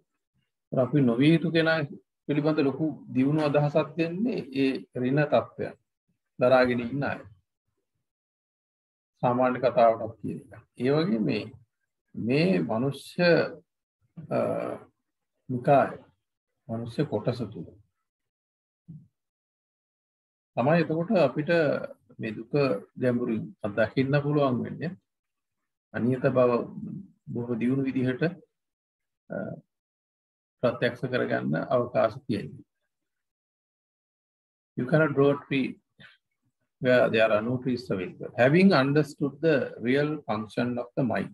අපි නොවිය යුතු කෙනා පිළිබඳ ලොකු දියුණු අදහසක් දෙන්නේ ඒ ඍණ තත්ත්වයන් දරාගෙන ඉන්න අය. සාමාන්‍ය කතාවටත් කියන එක. ඒ වගේ මේ මනුෂ්‍ය නිකාය මනුෂ්‍ය කොටස තුල තමයි එතකොට අපිට මේ දුක ගැඹුරින් අත්දකින්න පුළුවන් වෙන්නේ. අනියත බව බොහෝ දියුණු විදිහට ප්‍රත්‍යක්ෂ කරගන්න අවකාශ තියෙනවා. You cannot draw a tree where there are no trees available. Having understood the real function of the mind.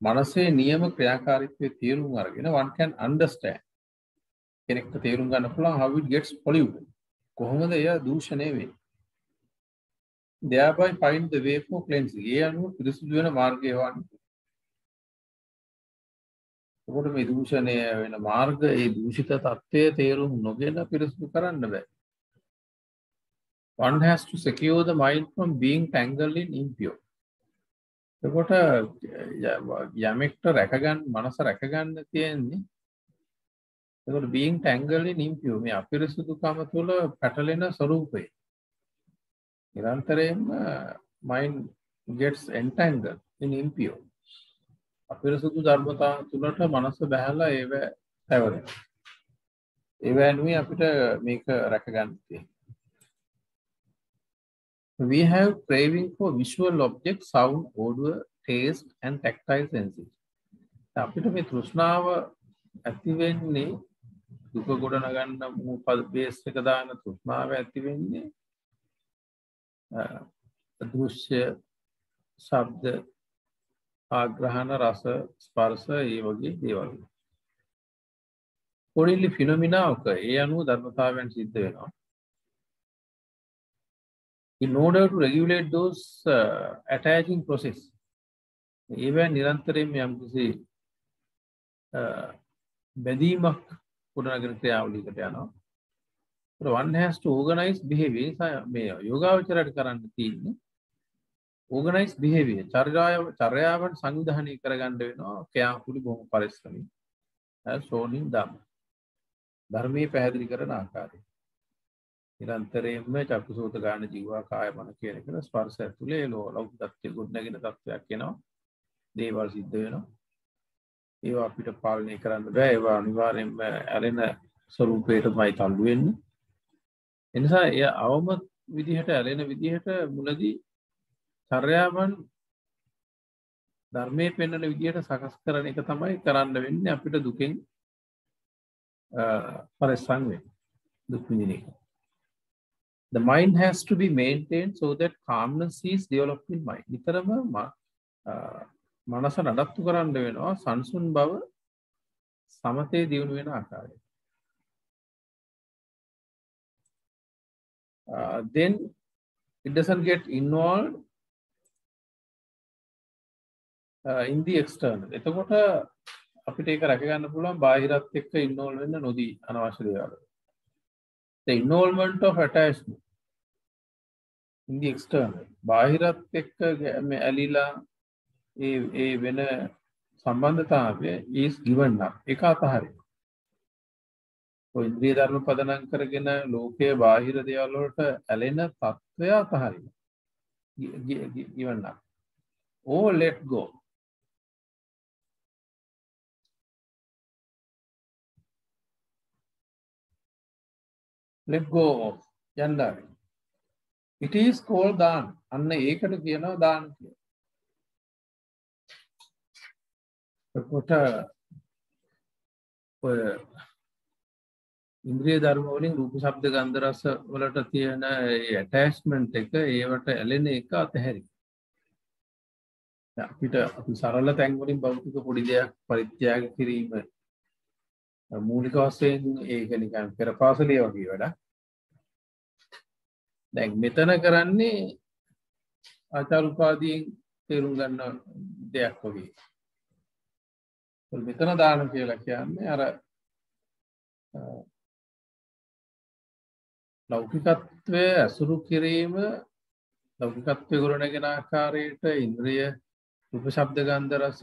මනසේ නියම ක්‍රියාකාරීත්වයේ තේරුම් අරගෙන one can understand. කෙනෙක්ට තේරුම් ගන්න පුළුවන් how it gets polluted. කොහොමද එය දූෂණය වෙන්නේ? Thereby find the way for cleansing. ඒ අනුව පිරිසුදු වෙන මාර්ගය වන්නේ. ඒකට මේ දූෂණය වෙන මාර්ග ඒ දූෂිත තත්ත්වයේ තේරුම් නොගෙන පිරිසුදු කරන්න බෑ. One has to secure the mind from being tangled in impure. එතකොට යමෙක්ට රැකගන්න මනස රැකගන්න තියෙන්නේ එතකොට being tangled in impure මේ අපිරිසුදුකම තුළ පැටලෙන ස්වરૂපය. නිරන්තරයෙන්ම mind gets entangled in impure. අපිරිසුදු ධර්මතා තුළට මනස බැහැලා ඒව පැවරෙනවා. ඒව නෙවෙයි අපිට මේක රැකගන්න තියෙන්නේ. We have craving for visual objects, sound, odor, taste and tactile senses. අපිට මේ තෘෂ්ණාව ඇති වෙන්නේ දුක ගොඩ නගන්න මොකද බේස් එක දාන තෘෂ්ණාව ඇති වෙන්නේ දෘශ්‍ය, ශබ්ද, ආග්‍රහණ රස ස්පර්ශ ඒ වගේ දේවල්. Accordingly phenomena occur. ඒ අනුව ධර්මතාවයන් සිද්ධ වෙනවා. In order to regulate those attaching process, ඒවැ නිරන්තරයෙන් යම් කිසි බැඳීමක් ගොඩනගෙන ක්‍රියාවලියකට යනවා. So one has to organize behavior. මේ යෝගාවචරයට කරන්න තියෙන්නේ organize behavior. චර්යාවන් සංවිධානය කරගන්න වෙනවා ක්‍රියාකුළු බොහොම පරිස්සමින්. සෝනින් ධර්මයේ පැහැදිලි කරන ආකාරය. නිරන්තරයෙන්ම චක්කසෝත ගාන ජීවා කාය මන කියන එක ස්පර්ශ ඇතුලේ ලෞකිකත්වයේ ගොඩනගෙන තත්වයක් එනවා. දේවල් සිද්ධ වෙනවා. ඒවා අපිට පාලනය කරන්න බෑ. ඒවා අනිවාර්යෙන්ම ඇලෙන ස්වරූපයටමයි තල්ලු වෙන්නේ. ඒ නිසා එය අවම විදිහට ඇලෙන විදිහට මුලදී චර්යාවන් ධර්මයේ පෙන්වන විදිහට සකස් කරන එක තමයි කරන්න වෙන්නේ අපිට දුකෙන් පරිස්සම් වෙන්න. දුක් විඳින එක. The mind has to be maintained so that calmness is developed in mind. නිතරම මනස නඩත්තු කරන්න වෙනවා සංසුන් බව සමතේ දියුණු වෙන ආකාරයට. Then it doesn't get involved in the external. එතකොට අපිට ඒක රැක ගන්න පුළුවන් බාහිරත් එක්ක ඉන්වෝල්ව් වෙන්න නොදී අනවශ්‍ය දේවල්. The involvement of attachment in the external. බාහිරත් එක්ක ඇලිලා ඒ වෙන සම්බන්ධතාවය is given up. ඒක අතහරිනවා. ඔය ඉන්ද්‍රිය ධර්ම පදනම් කරගෙන ලෝකයේ බාහිර දේවල් වලට ඇලෙන තත්ත්වය අතහරිනවා. given up. Or let go. Let go of. යන්න. It is called දාන. අන්න ඒකට කියනවා දාන කියලා. කොට ඔය ඉන්ද්‍රිය ධර්ම වලින් රූප ශබ්ද ගන්ධ රස වලට තියෙන ඒ ඇටැච්මන්ට් එක ඒවට ඇලෙන එක අතහැරි. අපිට අපි සරල තැන් වලින් භෞතික පොඩි දෙයක් පරිත්‍යාග කිරීම මූලික වශයෙන් ඒක නිකන් පෙරපාසලිය වගේ වැඩක්. දැන් මෙතන කරන්නේ ආචාර උපාදීන් තේරුම් ගන්න දෙයක් වගේ. මෙතන දාන කියලා කියන්නේ අර ලෞකිකත්වයේ අසුරු කිරීම ලෞකිකත්වයේ ගොඩනගෙන ආකාරයට ඉන්ද්‍රිය රූප ශබ්ද ගන්ධ රස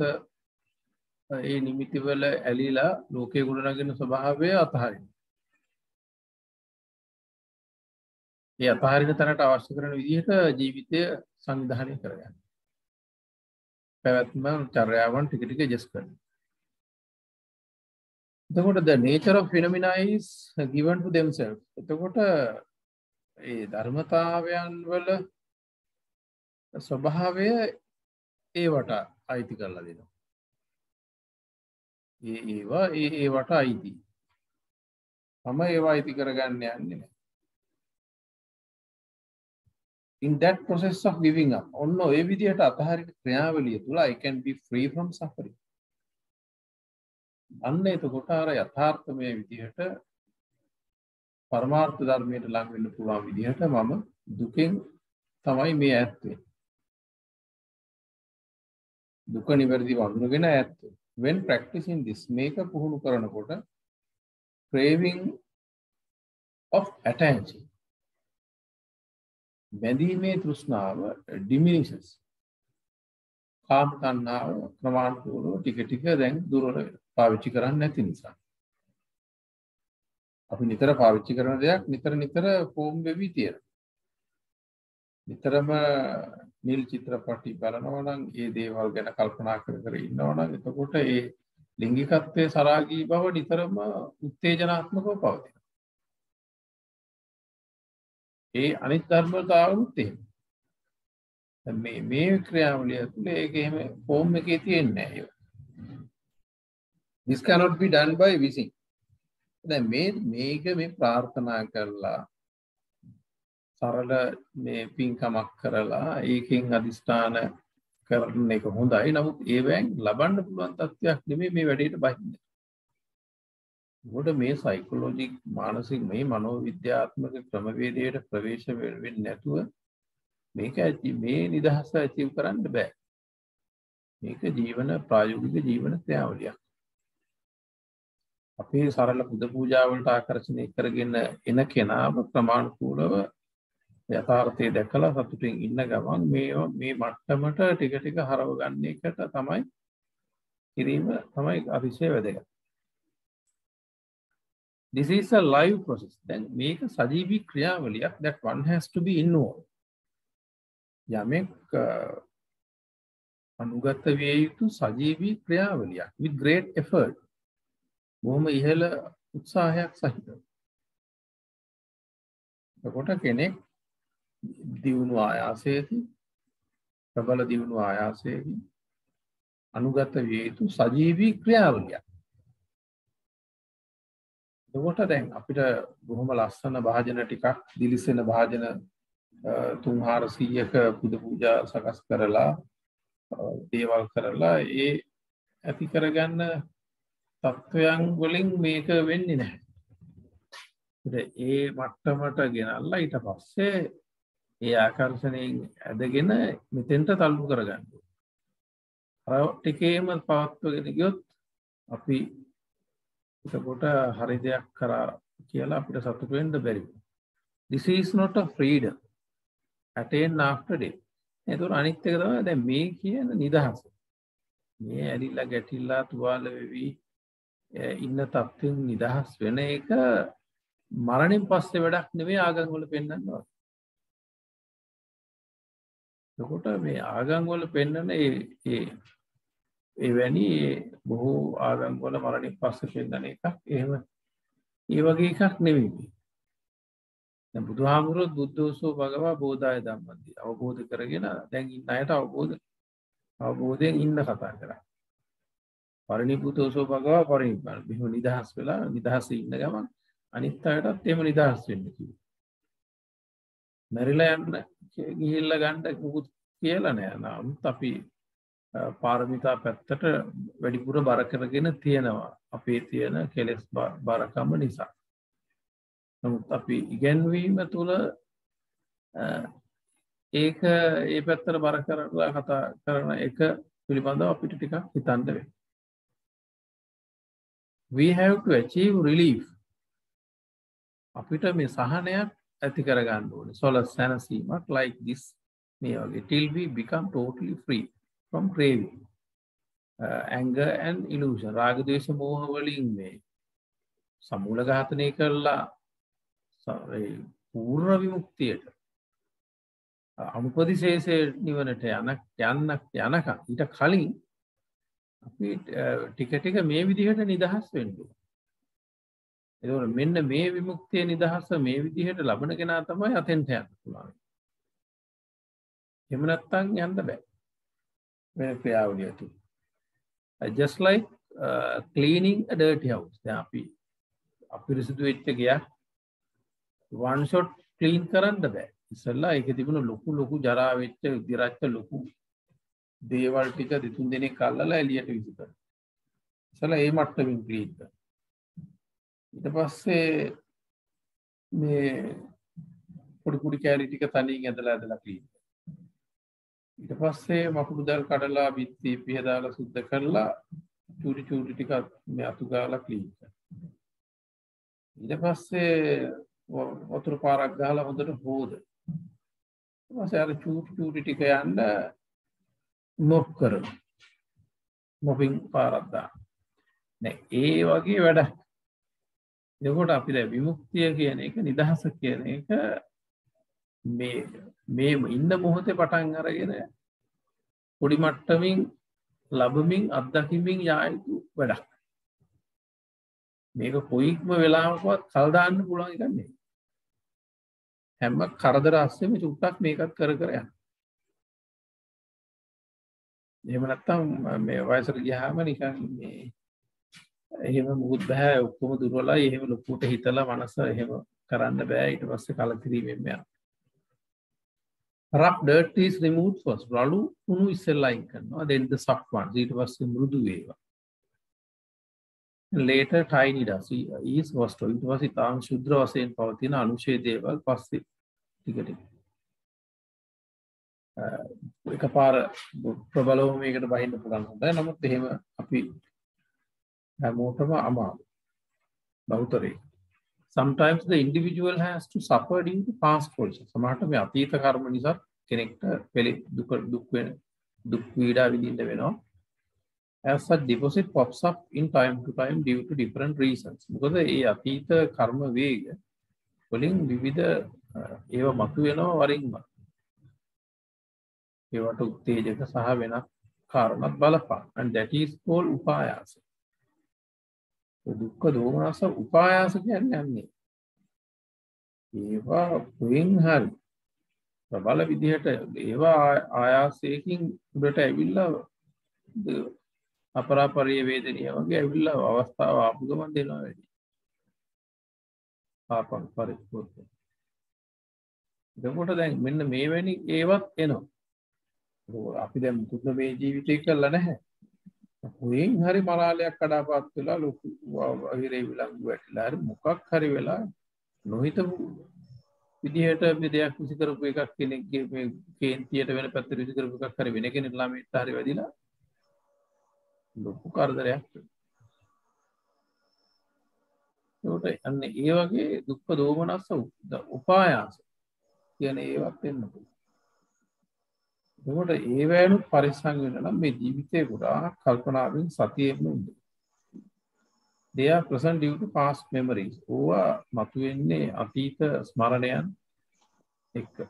ඒ නිමිති වල ඇලිලා ලෝකයේ ගොඩනගෙන ස්වභාවය අතහරින. ඒ අතහරින තැනට අවශ්‍ය කරන විදිහට ජීවිතය සංවිධානය කරගන්න. පැවැත්ම චර්යාවන් ටික ටික ඇඩ්ජස්ට් කරන්න. එතකොට the nature of phenomena is given to themselves. එතකොට ඒ ධර්මතාවයන් වල ස්වභාවය ඒවට අයිති කරලා දෙනවා. ඒවට අයිති. තම ඒවා අයිති කරගන්න යන්නේ නැහැ. In that process of giving up, ඔන්න ඔය විදිහට අතහරින ක්‍රියාවලිය තුල I can be free from suffering. අන්න එතකොට අර යථාර්ථමය විදිහට පරමාර්ථ ධර්මයට ලං වෙන්න පුළුවන් විදිහට මම දුකෙන් තමයි මේ ඈත් වෙන්නේ. දුක නිවැරදිව අඳුනගෙන ඈත් වෙන්නේ. When practicing this මේක පුහුණු කරනකොට craving of attaching බැඳීමේ තෘෂ්ණාව diminishes. කාම තණ්හාව ක්‍රමානුකූලව ටික ටික දැන් දුර වෙනවා. පාවිච්චි කරන්නේ නැති නිසා. අපි නිතර පාවිච්චි කරන දෙයක් නිතර ෆෝම් වෙවි තියෙනවා. නිතරම නිල් චිත්‍රපටි බලනවා නම් ඒ දේවල් ගැන කල්පනා කර ඉන්නවා නම් එතකොට ඒ ලිංගිකත්වයේ සරාගී බව නිතරම උත්තේජනාත්මකව පවතිනවා. ඒ අනිත් ධර්මතාවුත් එහෙම. මේ ක්‍රියාවලිය තුළ ඒක එහෙම ෆෝම් එකේ තියෙන්නේ නැහැ. This cannot be done by wishing. දැන් මේක මේ ප්‍රාර්ථනා කරලා සරල මේ පින්කමක් කරලා ඒකෙන් අදිස්ථාන කරන එක හොඳයි. නමුත් ඒවෙන් ලබන්න පුළුවන් තත්ත්වයක් නෙමෙයි මේ වැඩේට බහින්නේ. මොකද මේ සයිකොලොජි මානසික මේ මනෝවිද්‍යාත්මක ක්‍රමවේදයට ප්‍රවේශ වෙන්නේ නැතුව මේක මේ නිදහස ඇචීව් කරන්න බෑ. මේක ජීවන ප්‍රායෝගික ජීවන ක්‍රියාවලියක්. අපේ සරල පුද පූජා වලට ආකර්ෂණය කරගෙන එන කෙනාම ප්‍රමාණිකූලව යථාර්ථය දැකලා සතුටින් ඉන්න ගමන් මේ මට්ටමට ටික ටික හරව ගන්න එකට තමයි කිරීම තමයි අතිශය වැදගත්. This is a live process. Then මේක සජීවී ක්‍රියාවලියක් that one has to be involved. යමෙක් අනුගත විය යුතු සජීවී ක්‍රියාවලියක් with great effort. බොහොම ඉහළ උත්සාහයක් සහිතව. එතකොට කෙනෙක් දියුණු ආයාසයේදී ප්‍රබල දියුණු ආයාසයේදී අනුගත විය යුතු සජීවී ක්‍රියාවලියක්. එතකොට දැන් අපිට බොහොම ලස්සන භාජන ටිකක් දිලිසෙන භාජන 300ක පුද පූජා සකස් කරලා දේවල් කරලා ඒ ඇති කරගන්න තත්වයන් වලින් මේක වෙන්නේ නැහැ. ඒ මට්ටමට ගෙනල්ලා ඊට පස්සේ ඒ ආකර්ෂණයෙන් ඇදගෙන මෙතෙන්ට තල්ලු කරගන්න. අර ටිකේම පවත්වගෙන ගියොත් අපි එතකොට හරි දෙයක් කරා කියලා අපිට සතුටු වෙන්න බැරි. This is not a freedom attained after death. එතකොට අනිත් එක තමයි දැන් මේ කියන නිදහස. මේ ඇලිලා ගැටිලා තුවාල වෙවි ඉන්න තත්ත්වෙන් නිදහස් වෙන එක මරණයෙන් පස්සේ වැඩක් නෙවෙයි ආගම් වල පෙන්වනවා. එතකොට මේ ආගම් වල පෙන්වන ඒ වැනි බොහෝ ආගම් වල මරණයෙන් පස්සේ පෙන්වන එකක් එහෙම ඒ වගේ එකක් නෙවෙයි. දැන් බුදුහාමුදුරුවෝ බුද්ධෝසෝ භගවා බෝධාය ධම්මදී අවබෝධ කරගෙන දැන් ඉන්න අයට අවබෝධයෙන් ඉන්න කතා කරා. පරිනිබ්බුතෝසෝ භගවා පරිනිබ්බාන. මෙහෙම නිදහස් වෙලා නිදහසේ ඉන්න ගමන් අනිත් අයටත් එහෙම නිදහස් වෙන්න කිව්වා. මැරිලා යන්න ගිහිල්ලා ගන්න මොකුත් කියලා නෑ. නමුත් අපි පාරමිතා පැත්තට වැඩිපුර බර කරගෙන තියෙනවා. අපේ තියෙන කෙලෙස් බරකම නිසා. නමුත් අපි ඉගෙනවීම තුළ ඒක ඒ පැත්තට බර කරලා කතා කරන එක පිළිබඳව අපිට ටිකක් හිතන්න වෙනවා. We have to achieve relief. අපිට මේ සහනයක් ඇති කරගන්න ඕනේ. solace සැනසීමක් like this මේ වගේ till we become totally free from craving, anger and illusion. රාග ද්වේෂ මෝහ වලින් මේ සමූල ඝාතනය කරලා පූර්ණ විමුක්තියට අනුපදිශේෂයේ නිවනට යනකම් ඊට කලින් අපි ටික ටික මේ විදිහට නිදහස් වෙන්න ඕනේ. ඒකෝර මෙන්න මේ විමුක්තිය නිදහස මේ විදිහට ලබන කෙනා තමයි අතෙන්ට යන්න පුළුවන්. එහෙම නැත්නම් යන්න බෑ. මේ ක්‍රියාවලිය තුල. Just like cleaning a dirty house. දැන් අපි අපිරිසිදු වෙච්ච ගයක් one shot clean කරන්න බෑ. ඉස්සෙල්ලා ඒකේ තිබුණ ලොකු ජරා වෙච්ච දිරච්ච ලොකු දේවල් ටික දෙතුන් දිනක් අල්ලලා එළියට විසි කරනවා. ඉස්සෙල්ලා ඒ මට්ටමින් ක්ලීන් කරනවා. ඊට පස්සේ මේ පොඩි කැලි ටික තනියෙන් ඇදලා ක්ලීන් කරනවා. ඊට පස්සේ මකුළු දැල් කඩලා බිත්ති පිහ දාලා සුද්ධ කරලා චූටි ටික මේ අතු ගාලා ක්ලීන් කරනවා. ඊට පස්සේ වතුර පාරක් ගහලා හොඳට හොදනවා. ඊට පස්සේ අර චූටි ටික යන්න මොප් කරනවා. මොපින් පාරක් දානවා. නේ ඒ වගේ වැඩක්. එතකොට අපි දැන් විමුක්තිය කියන එක නිදහස කියන එක මේ ඉන්න මොහොතේ පටන් අරගෙන පොඩි මට්ටමින් ලැබමින් අත්දැකීමින් යා යුතු වැඩක්. මේක කොයික්ම වෙලාවකවත් කල් දාන්න පුළුවන් එකක් නෙවෙයි. හැම කරදර අස්සෙම චුට්ටක් මේකත් කර යන්න. එහෙම නැත්තම් මේ වයසට ගියාම නිකන් මේ එහෙම මුකුත් බෑ ඔක්කොම දුර්වලයි එහෙම ලොකුට හිතලා මනස එහෙම කරන්න බෑ ඊට පස්සේ කලකිරීමෙන් යනවා. rough dirt is removed first. රළු කුණු ඉස්සෙල්ලා අයින් කරනවා. Then the soft ones. ඊට පස්සේ මෘදු ඒවා. Later tiny dust is washed. ඊට පස්සේ තාම ශුද්ධ වශයෙන් පවතින අනුශේධ දේවල් පස්සේ ටික ටික එකපාර ප්‍රබලව මේකට බහින්න පුළුවන් හොඳයි. නමුත් එහෙම අපි හැමෝටම අමාරු. බහුතරේ. Sometimes the individual has to suffer due to past causes. සමහරට මේ අතීත කර්ම නිසා කෙනෙක්ට දුක් පීඩා විඳින්න වෙනවා. As such deposit pops up in time to time due to different reasons. මොකද ඒ අතීත කර්ම වේග වලින් විවිධ ඒවා මතුවෙනවා වරින් වර. ඒවට උත්තේජක සහ වෙනත් කාරණාත් බලපාන. And that is called උපායාස. දුක්ඛ දෝමනස උපායාස කියන්නේ ඒවා වෙන් හරි ප්‍රබල විදිහට ඒවා ආයාසයෙන් උඩට ඇවිල්ලා අපරාපරිය වේදනිය වගේ ඇවිල්ලා අවස්ථාව ආපු ගමන් දෙනවා වැඩි. පාපම් පරිපූර්ණ. එතකොට දැන් මෙන්න මේ වැනි ඒවත් එනවා. අපි දැන් මුකුත් මේ ජීවිතේ කරලා නැහැ. වෙන් හරි මරාලයක් කඩාපත් වෙලා ලොකු හිරේ විලංගු වැටිලා හරි මොකක් හරි වෙලා නොහිතපු විදිහට මේ දෙයක් විසි කරපු එකක් කෙනෙක්ගේ මේ කේන්තියට වෙන පැත්තට විසි කරපු එකක් හරි වෙන කෙනෙක් ළමයට හරි වැදිලා ලොකු කරදරයක්. ඒකට අන්න ඒ වගේ දුක්ඛ දෝමනස්ස උපායාස කියන ඒවත් වෙන්න පුළුවන්. ඒකට ඒ වෑනුත් පරිස්සම් වෙන්න නම් මේ ජීවිතේ ගොඩාක් කල්පනාවෙන් සතියෙම ඉන්න. They are present due to past memories. ඕවා මතුවෙන්නේ අතීත ස්මරණයන් එක්ක.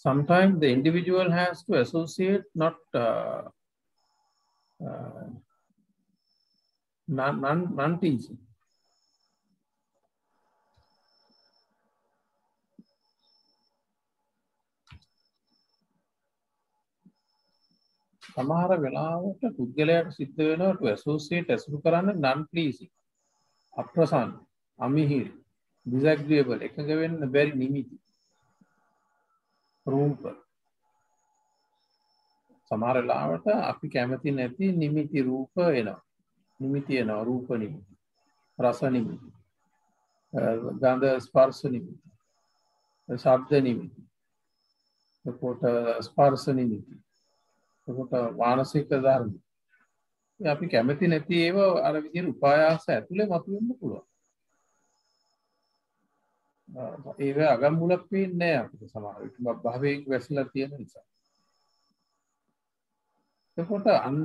Sometimes the individual has to associate not non-teaching. සමහර වෙලාවට පුද්ගලයාට සිද්ධ වෙනවා to associate ඇසුරු කරන්න non pleasing අප්‍රසන්න අමිහිරි disagreeable එකඟ වෙන්න බැරි නිමිති රූප සමහර වෙලාවට අපි කැමති නැති නිමිති රූප එනවා රූප නිමිති රස නිමිති ගන්ධ ස්පර්ශ නිමිති ශබ්ද නිමිති එතකොට ස්පර්ශ නිමිති එතකොට මානසික ධර්ම අපි කැමති නැති ඒවා අර විදිහට උපායාස ඇතුලේ මතුවෙන්න පුළුවන්. ඒක අගම් මුලක් වෙන්නේ නැහැ අපිට සමහර විට භවයෙන් වැසලා තියෙන නිසා. එතකොට අන්න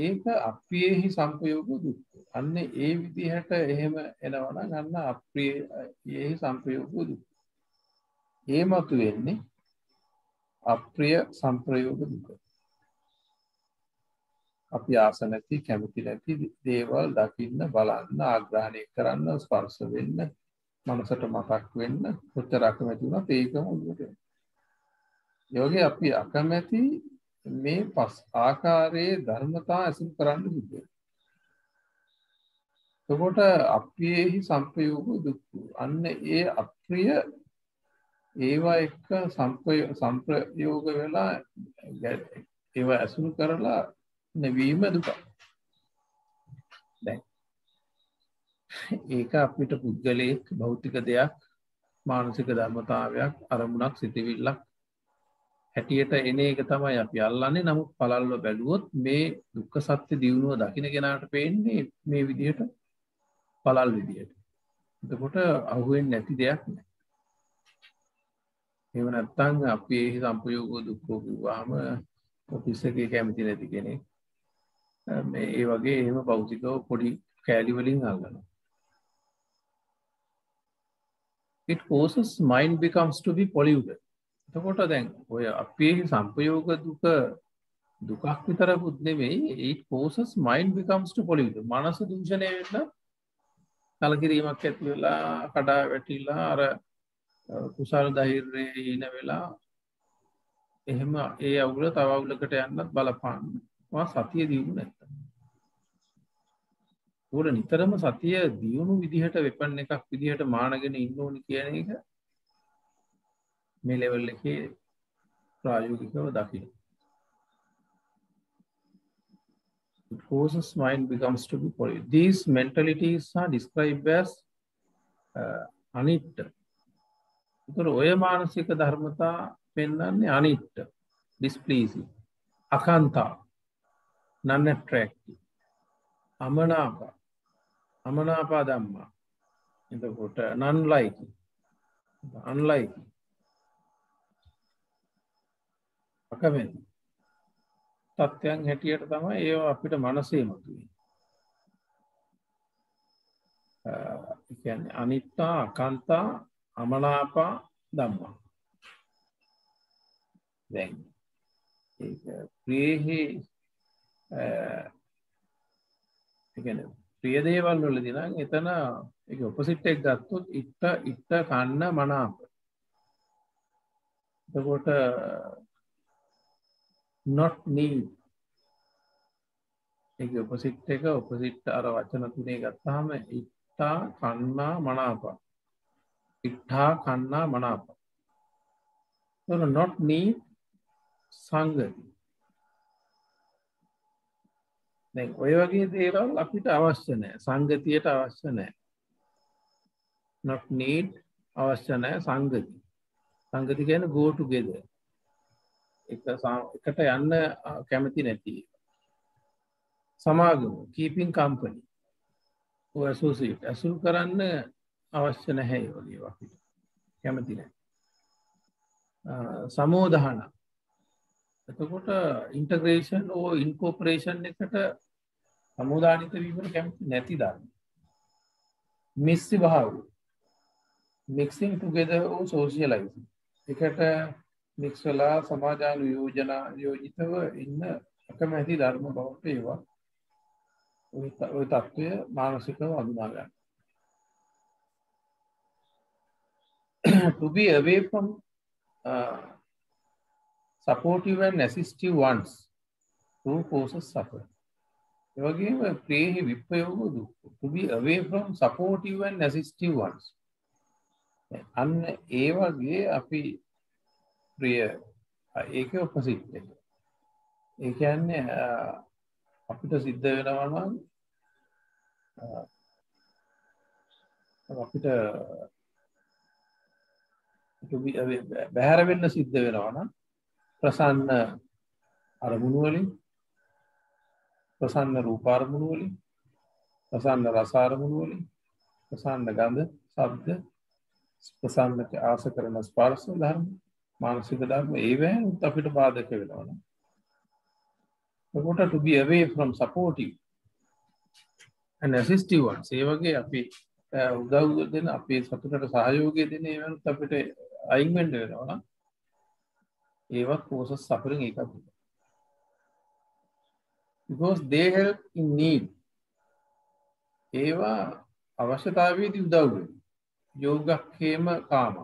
ඒක අප්‍රියෙහි සංපයෝග දුක්. අන්න ඒ විදිහට එහෙම එනවා නම් අන්න අප්‍රියෙහි සංපයෝග දුක්. ඒ මතුවෙන්නේ අප්‍රිය සංප්‍රයෝග දුක. අපි ආස නැති කැමති නැති දේවල් දකින්න බලන්න ආග්‍රහණය කරන්න ස්පර්ශ වෙන්න මනසට මතක් වෙන්න කොච්චර අකමැති වුණත් ඒකම උඩට එනවා. ඒ වගේ අපි අකමැති මේ පස් ආකාරයේ ධර්මතා අසුර කරන්න සිද්ධ වෙනවා. එතකොට අප්‍රියෙහි සංපයෝග දුක්. අන්න ඒ අප්‍රිය ඒවා එක්ක සංප්‍රයෝග වෙලා ඒවා අසුර කරලා නැවීම දුක. දැන් ඒක අපිට පුද්ගලයෙක් භෞතික දෙයක් මානසික ධර්මතාවයක් අරමුණක් සිතවිල්ලක් හැටියට එන එක තමයි අපි අල්ලන්නේ. නමුත් පළල්ව බැලුවොත් මේ දුක්ඛ සත්‍ය දියුණුව දකින්න කෙනාට පේන්නේ මේ විදිහට පළල් විදිහට. එතකොට අහුවෙන්නේ නැති දෙයක් නෑ. එහෙම නැත්නම් අපි ඒ සම්පයෝග දුක්ඛ කිව්වහම ඔෆිස් එකේ කැමති නැති කෙනෙක් මේ ඒ වගේ එහෙම භෞතිකව පොඩි කෑලි වලින් අල්ලනවා. It causes mind becomes to be polluted. එතකොට දැන් ඔය අපේ සංපයෝග දුකක් විතරකුත් නෙමෙයි it causes mind becomes to polluted. මනස දූෂණය වෙන්න කලකිරීමක් ඇති වෙලා කඩා වැටිලා අර කුසල ධෛර්යයේ ඉන වෙලා එහෙම ඒ අවුල තව අවුලකට යන්නත් බලපාන. සතිය දියුණු නැත්තම්. උඩ නිතරම සතිය දියුණු විදිහට වෙපන් එකක් විදිහට මානගෙන ඉන්න ඕනි කියන එක මේ ලෙවල් එකේ ප්‍රායෝගිකව දකින්න. It causes mind becomes to be polluted. These mentalities are described as අනිත්‍ය. ඒතර ඔය මානසික ධර්මතා පෙන්වන්නේ අනිත්‍ය, displeasing, අකාන්තා, non attractive, අමනාප ධම්මා. එතකොට non like, unlike, අකමැති තත්ත්වයන් හැටියට තමයි ඒව අපිට මනසේ මතුවේ. ඒ කියන්නේ අනිත්තා, අකාන්තා, අමනාප ධම්මා. දැන් ඒක ප්‍රියෙහි ඒ කියන්නේ ප්‍රිය දේවල් වලදී නම් එතන ඒක ඔපොසිට් එක ගත්තොත් ඉත්ත කන්න මනාප. එතකොට not need ඒක ඔපොසිට් එක ඔපොසිට් අර වචන තුනේ ගත්තාම ඉත්තා කන්නා මනාප. ඉත්තා කන්නා මනාප. So not need සංගති. දැන් ඔය වගේ දේවල් අපිට අවශ්‍ය නැහැ. සංගතියට අවශ්‍ය නැහැ. not need අවශ්‍ය නැහැ සංගති. සංගති කියන්නේ go together. එකට යන්න කැමති නැති. සමාගම keeping company. or associate. ඇසුරු කරන්න අවශ්‍ය නැහැ ඒ වගේ අපිට. කැමති නැහැ. සමෝධහන. එතකොට ඉන්ටග්‍රේෂන් ඕ ඉන්කෝපරේෂන් එකට සමුදානිත වීමට කැමති නැති ධර්ම. මිශ්‍ර භාව. mixing together or socializing. එකට මික්ස් වෙලා සමාජානු යෝජිතව ඉන්න අකමැති ධර්ම බවට ඒවා ওই තත්ත්වය මානසිකව අඳුනා ගන්න. To be away from supportive and assistive ones who causes suffering. ඒ වගේම ප්‍රේහි විප්‍රයෝග දුක්. To be away from supportive and assistive ones. අන්න ඒ වගේ අපි ප්‍රිය ඒකේ ඔපොසිට් එක. ඒ කියන්නේ අපිට සිද්ධ වෙනවා නම් අපිට බැහැර වෙන්න සිද්ධ වෙනවා නම් ප්‍රසන්න අරමුණු වලින්, ප්‍රසන්න රූප අරමුණු වලින්, ප්‍රසන්න රස අරමුණු වලින්, ප්‍රසන්න ගන්ධ, ශබ්ද, ප්‍රසන්න ආස කරන ස්පර්ශ ධර්ම, මානසික ධර්ම ඒවෙන් අපිට බාධක වෙනවා නම් එතකොට to be away from supportive and assistive ones. ඒ වගේ අපි උදව් දෙන අපේ සතුටට සහයෝගය දෙන ඒවා අපිට අයින් වෙන්න වෙනවා නම් ඒවත් causes suffering එකක්. Because they help in need. ඒවා අවශ්‍යතාවයේදී උදව් වෙනවා. යෝගක්ඛේම කාම.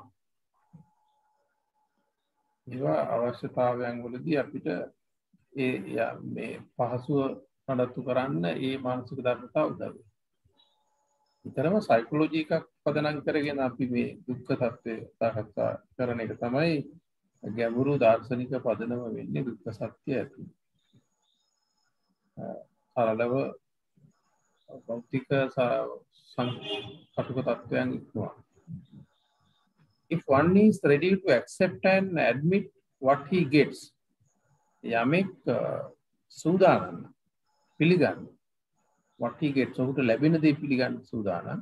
ඒවා අවශ්‍යතාවයන් වලදී අපිට මේ පහසුව නඩත්තු කරන්න ඒ මානසික ධර්මතා උදව් වෙනවා. ඊතරම සයිකොලොජි එකක් පදනම් කරගෙන අපි මේ දුක්ඛ තත්ත්වය සාකච්ඡා කරන එක තමයි ගැඹුරු දාර්ශනික පදනම වෙන්නේ දුක්ඛ සත්‍ය ඇති. සරලව භෞතික කටුක තත්ත්වයන් ඉක්මවා. If one is ready to accept and admit what he gets, යමෙක් සූදානම් පිළිගන්න what he gets, ඔහුට ලැබෙන දේ පිළිගන්න සූදානම්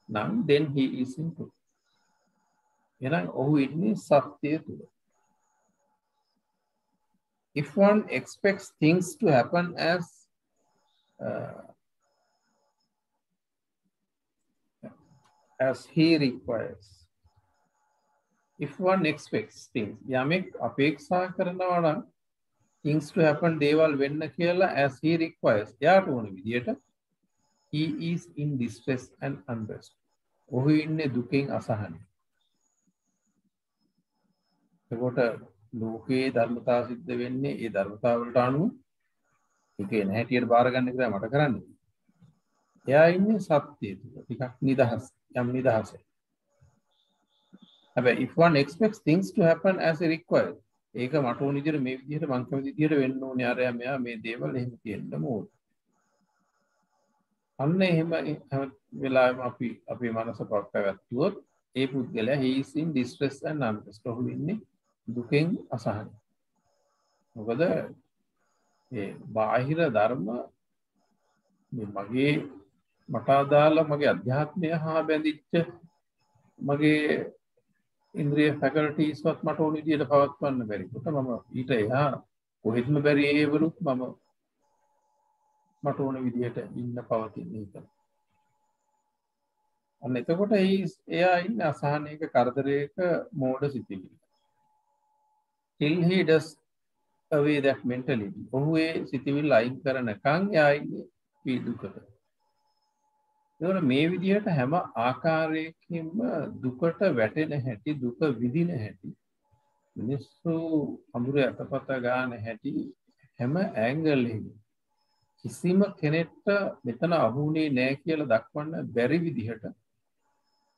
නම් then he is in truth. එහෙනම් ඔහු ඉන්නේ සත්‍යය තුල. If one expects things to happen as he requires, if one expects things, යමෙක් අපේක්ෂා කරනවා නම් things to happen දේවල් වෙන්න කියලා as he requires, යාට ඕන විදියට he is in distress and unrest. ඔහු ඉන්නේ දුකෙන් අසහනෙ. එතකොට ලෝකයේ ධර්මතා සිද්ධ වෙන්නේ ඒ ධර්මතා වලට අනුව ඒකේ නැහැටියට බාර ගන්න එක තමයි මට කරන්න. එයා ඉන්නේ සත්‍යය තුල ටිකක් නිදහස්, යම් නිදහසක්. if one expects things to happen as required, ඒක මට ඕන විදිහට මේ විදිහට මං කැමති විදිහට වෙන්න ඕනේ අරයා මෙයා මේ දේවල් එහෙම කියන්න ඕන. අන්න එහෙම හැම වෙලාවෙම අපි අපේ මනස පැවැත්වුවොත් ඒ පුද්ගලයා he is in distress and unrest. ඔහු ඉන්නේ දුකෙන් අසහනයි. මොකද ඒ බාහිර ධර්ම මගේ මට අදාළ මගේ අධ්‍යාත්මය හා බැඳිච්ච මගේ ඉන්ද්‍රිය ෆැකල්ටිස් වත් මට ඕන විදිහට පවත්වන්න බැරි කොට මම ඊට එහා කොහෙත්ම බැරි ඒවලුත් මම මට ඕන විදිහට ඉන්න පවතින්නේ ඒක. අන්න එතකොට එයා ඉන්නේ අසහනයක කරදරයක මෝඩ සිතිවිලි. Till he does away that mentality. ඔහු ඒ සිතිවිල්ල අයින් කරනකන් එයා ඉන්නේ පීඩුකට. ඒවල මේ විදිහට හැම ආකාරයකින්ම දුකට වැටෙන හැටි දුක විඳින හැටි මිනිස්සු අඳුරේ අතපත ගන්න හැටි හැම ඇන්ගල් එකකින් කිසිම කෙනෙක්ට මෙතන අහුුනේ නැහැ කියලා දක්වන්න බැරි විදිහට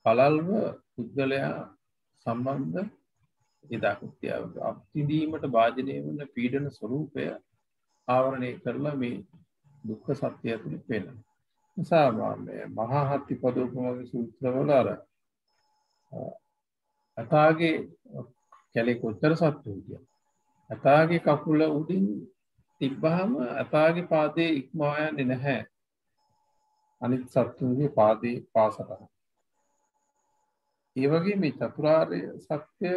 පළල්ව පුද්ගලයා සම්බන්ධ ඉදාකුත්‍යාව අත්විඳීමට වාජනය වන පීඩන ස්වરૂපය ආවරණය කරලා මේ දුක්ඛ සත්‍ය ඇතුළේ පේනවා. මහා හත්තිපදෝපමගේ සූත්‍රවල අර අතාගේ කැලේ කොච්චර සත්තු හිටියද අතාගේ කකුල උඩින් තිබ්බහම අතාගේ පාදේ ඉක්මවා යන්නේ නැහැ අනිත් සත්තුන්ගේ පාදේ පාසට. ඒ වගේ මේ චතුරාර්ය සත්‍ය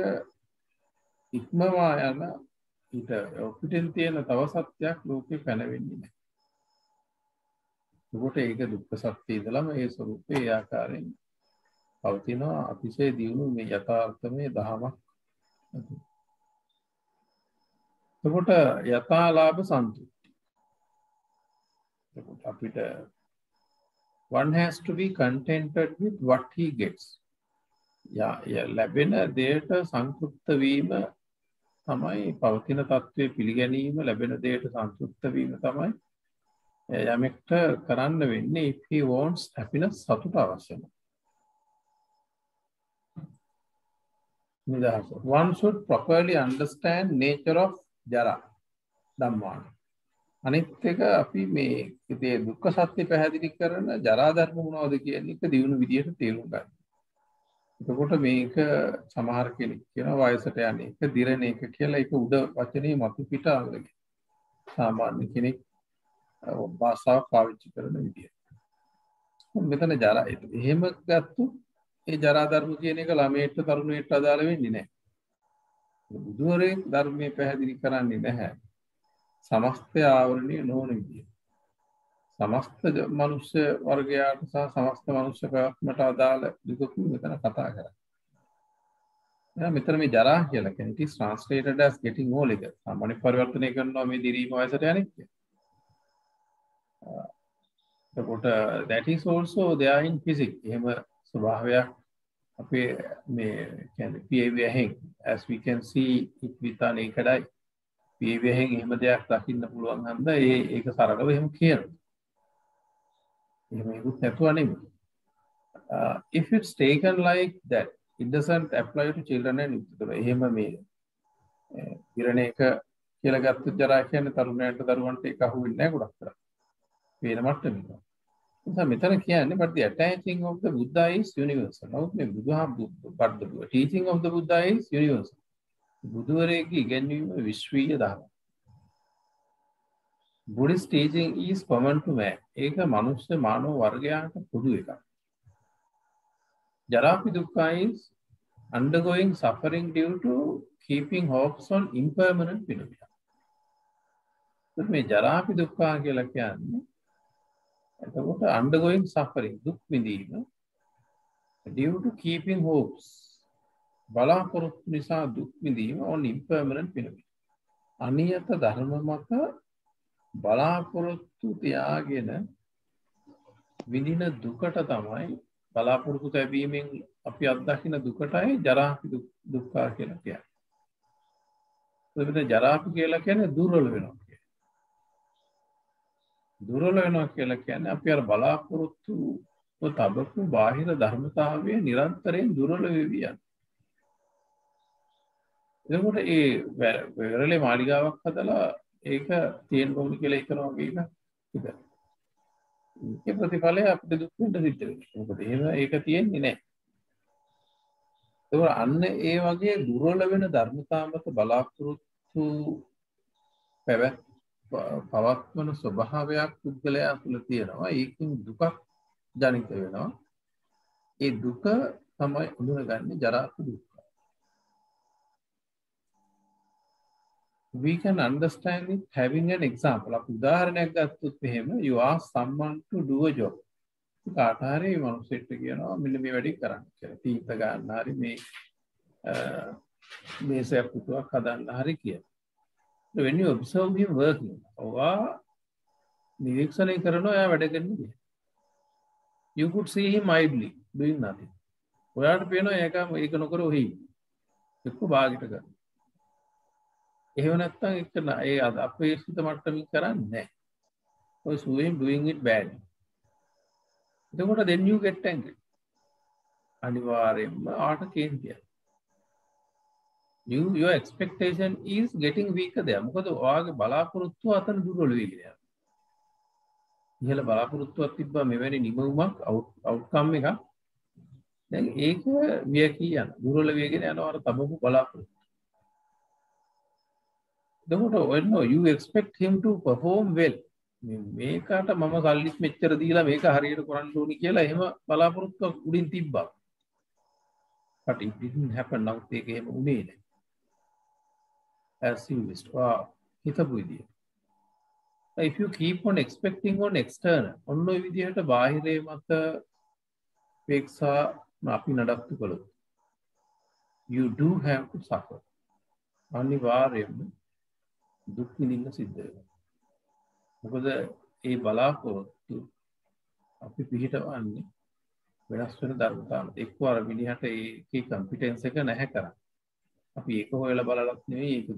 ඉක්මවා යන ඊට පිටින් තියෙන තව සත්‍යයක් ලෝකේ පැනවෙන්නේ නැහැ. ඒකට ඒක දුක්ඛ සත්‍ය ඉදලම ඒ ස්වરૂපේ ඒ ආකාරයෙන් පවතිනවා අතිශය දියුණු මේ යථාර්ථමේ දහමක්. එතකොට යථාලාභ සන්තුෂ්ටි. එතකොට අපිට one has to be contented with what he gets. ලැබෙන දෙයට සංතෘප්ත වීම තමයි පවතින තත්ත්වයේ පිළිගැනීම ලැබෙන දෙයට සංතෘප්ත වීම තමයි යමෙක්ට කරන්න වෙන්නේ if he wants happiness සතුට අවශ්‍යයි. නිදහස. One should properly understand nature of jara ධම්මාන. අනිත් එක අපි මේ ඉතේ දුක්ඛ සත්‍ය පැහැදිලි කරන ජරා ධර්ම මොනවද කියන එක දිනු විදියට තේරුම් ගන්න. එතකොට මේක සමහර කෙනෙක් කියනවා වයසට යන්නේ එක දිරණ එක කියලා ඒක උඩ වචනේ මතු පිට අල්ලගෙන. සාමාන්‍ය කෙනෙක් භාෂාව පාවිච්චි කරන විදිය. මෙතන ජරා එහෙම ගත්තොත් ඒ ජරා ධර්ම කියන එක ළමයට තරුණයට අදාළ වෙන්නේ නැහැ. බුදුරේ ධර්මයේ පැහැදිලි කරන්නේ නැහැ. සමස්ත ආවරණීය නොවන විදිය. සමස්ත මනුෂ්‍ය වර්ගයාට සහ සමස්ත මනුෂ්‍ය ප්‍රාත්මට අදාළ දුක මෙතන කතා කරන්නේ. මෙතන මේ ජරා කියලා කියන්නේ it is translated as getting old එක. සාමාන්‍ය පරිවර්තනය කරනවා මේ දිරීම වයසට යන්නේ. that is also there in physics. එහෙම ස්වභාවයක් අපේ මේ කියන්නේ behavior එකෙන් as we can see it with our naked eye. behavior එකෙන් එහෙම දෙයක් දකින්න පුළුවන් හන්ද ඒක සරලව එහෙම කියනවා. එහෙම ඒකුත් නැතුව නෙමෙයි. If it's taken like that it doesn't apply to children and youth. එහෙම මේ ඉරණ එක කියලා ගත්ත ජරා කියන්නේ තරුණයන්ට දරුවන්ට ඒක අහු වෙන්නේ නැහැ ගොඩක් කරා. වෙන මට්ටමක. නිසා මෙතන කියන්නේ but the attaching of the Buddha is universal. නමුත් මේ but the teaching of the Buddha is universal. බුදුවරයෙක්ගේ ඉගැන්වීම විශ්වීය ධර්මයක්. Buddhist teaching is common to man. ඒක මනුෂ්‍ය මානව වර්ගයාට පොදු එකක්. Jarapi dukkha is undergoing suffering due to keeping hopes on impermanent phenomena. මේ ජරාපි දුක්ඛ කියලා කියන්නේ එතකොට undergoing suffering දුක් විඳීම due to keeping hopes බලාපොරොත්තු නිසා දුක් විඳීම on impermanent phenomena. අනියත ධර්ම මත බලාපොරොත්තු තියාගෙන විඳින දුකට තමයි බලාපොරොත්තු තැබීමෙන් අපි අත්දකින දුකටයි ජරාපි දුක්ඛ කියලා කියන්නේ. ඒකට ජරාපි කියලා කියන්නේ දුර්වල වෙනවා. දුර්වල වෙනවා කියලා කියන්නේ අපි අර බලාපොරොත්තු තබපු බාහිර ධර්මතාවයේ නිරන්තරයෙන් දුර්වල වෙවි යන. එතකොට ඒ වෙරළේ මාලිගාවක් හදලා ඒක තියෙන්න ඕනේ කියලා හිතනවා වගේ එක. ඒකේ ප්‍රතිඵලය අපිට දුක් වෙන්න සිද්ධ වෙනවා. මොකද එහෙම ඒක තියෙන්නේ නැහැ. ඒක අන්න ඒ වගේ දුර්වල වෙන ධර්මතා මත බලාපොරොත්තු පවත්වන ස්වභාවයක් පුද්ගලයා තුළ තියෙනවා. ඒකෙන් දුකක් ජනිත වෙනවා. ඒ දුක තමයි හඳුනගන්නේ ජරා දුක. We can understand it having an example. අපි උදාහරණයක් ගත්තොත් එහෙම you ask someone to do a job. කාට හරි මනුස්සයෙක්ට කියනවා මෙන්න මේ වැඩේ කරන්න කියලා. තීත ගන්න හරි මේ මේසයක් පුටුවක් හදන්න හරි කියලා. When you observe him working, ඔයා නිරීක්ෂණය කරනවා එයා වැඩ කරන්නේ. You could see him idly doing nothing. ඔයාට පේනවා ඒක නොකර ඔහි එක්ක භාගිත කරනවා. එහෙම නැත්නම් ඒක ඒ අපේ සිත මට්ටමින් කරන්නේ නැහැ. ඔය doing it bad. එතකොට then you get angry. අනිවාර්යයෙන්ම ආට කේන්තිය. Your expectation is getting weaker there. මොකද ඔයාගේ බලාපොරොත්තුව අතන දුර්වල වෙගෙන යනවා. ඉහළ බලාපොරොත්තුවක් තිබ්බා මෙවැනි නිමවුමක් outcome එකක්. දැන් ඒක වියකී යන දුර්වල වෙගෙන යනවා අර තමකු බලාපොරොත්තු. එතකොට you expect him to perform well. මේකට මම සල්ලිත් මෙච්චර දීලා මේක හරියට කරන්න ඕනි කියලා එහෙම බලාපොරොත්තුවක් උඩින් තිබ්බා. But it didn't happen. now ඒක එහෙම උනේ නැහැ. As you wished. හිතපු විදියට. If you keep on expecting on external, ඔන්න ඔය විදිහට බාහිරේ මත අපේක්ෂා අපි නඩත්තු කළොත් you do have to suffer. අනිවාර්යයෙන්ම දුක් විඳින්න සිද්ධ වෙනවා. මොකද ඒ බලාපොරොත්තු අපි පිළිහිටවන්නේ වෙනස් වෙන ධර්මතාවල. එක්ක අර මිනිහට ඒකේ කම්පිටන්ස් එක නැහැ කරන්නේ. අපි ඒක හොයලා බලලත් නෙවෙයි ඒක.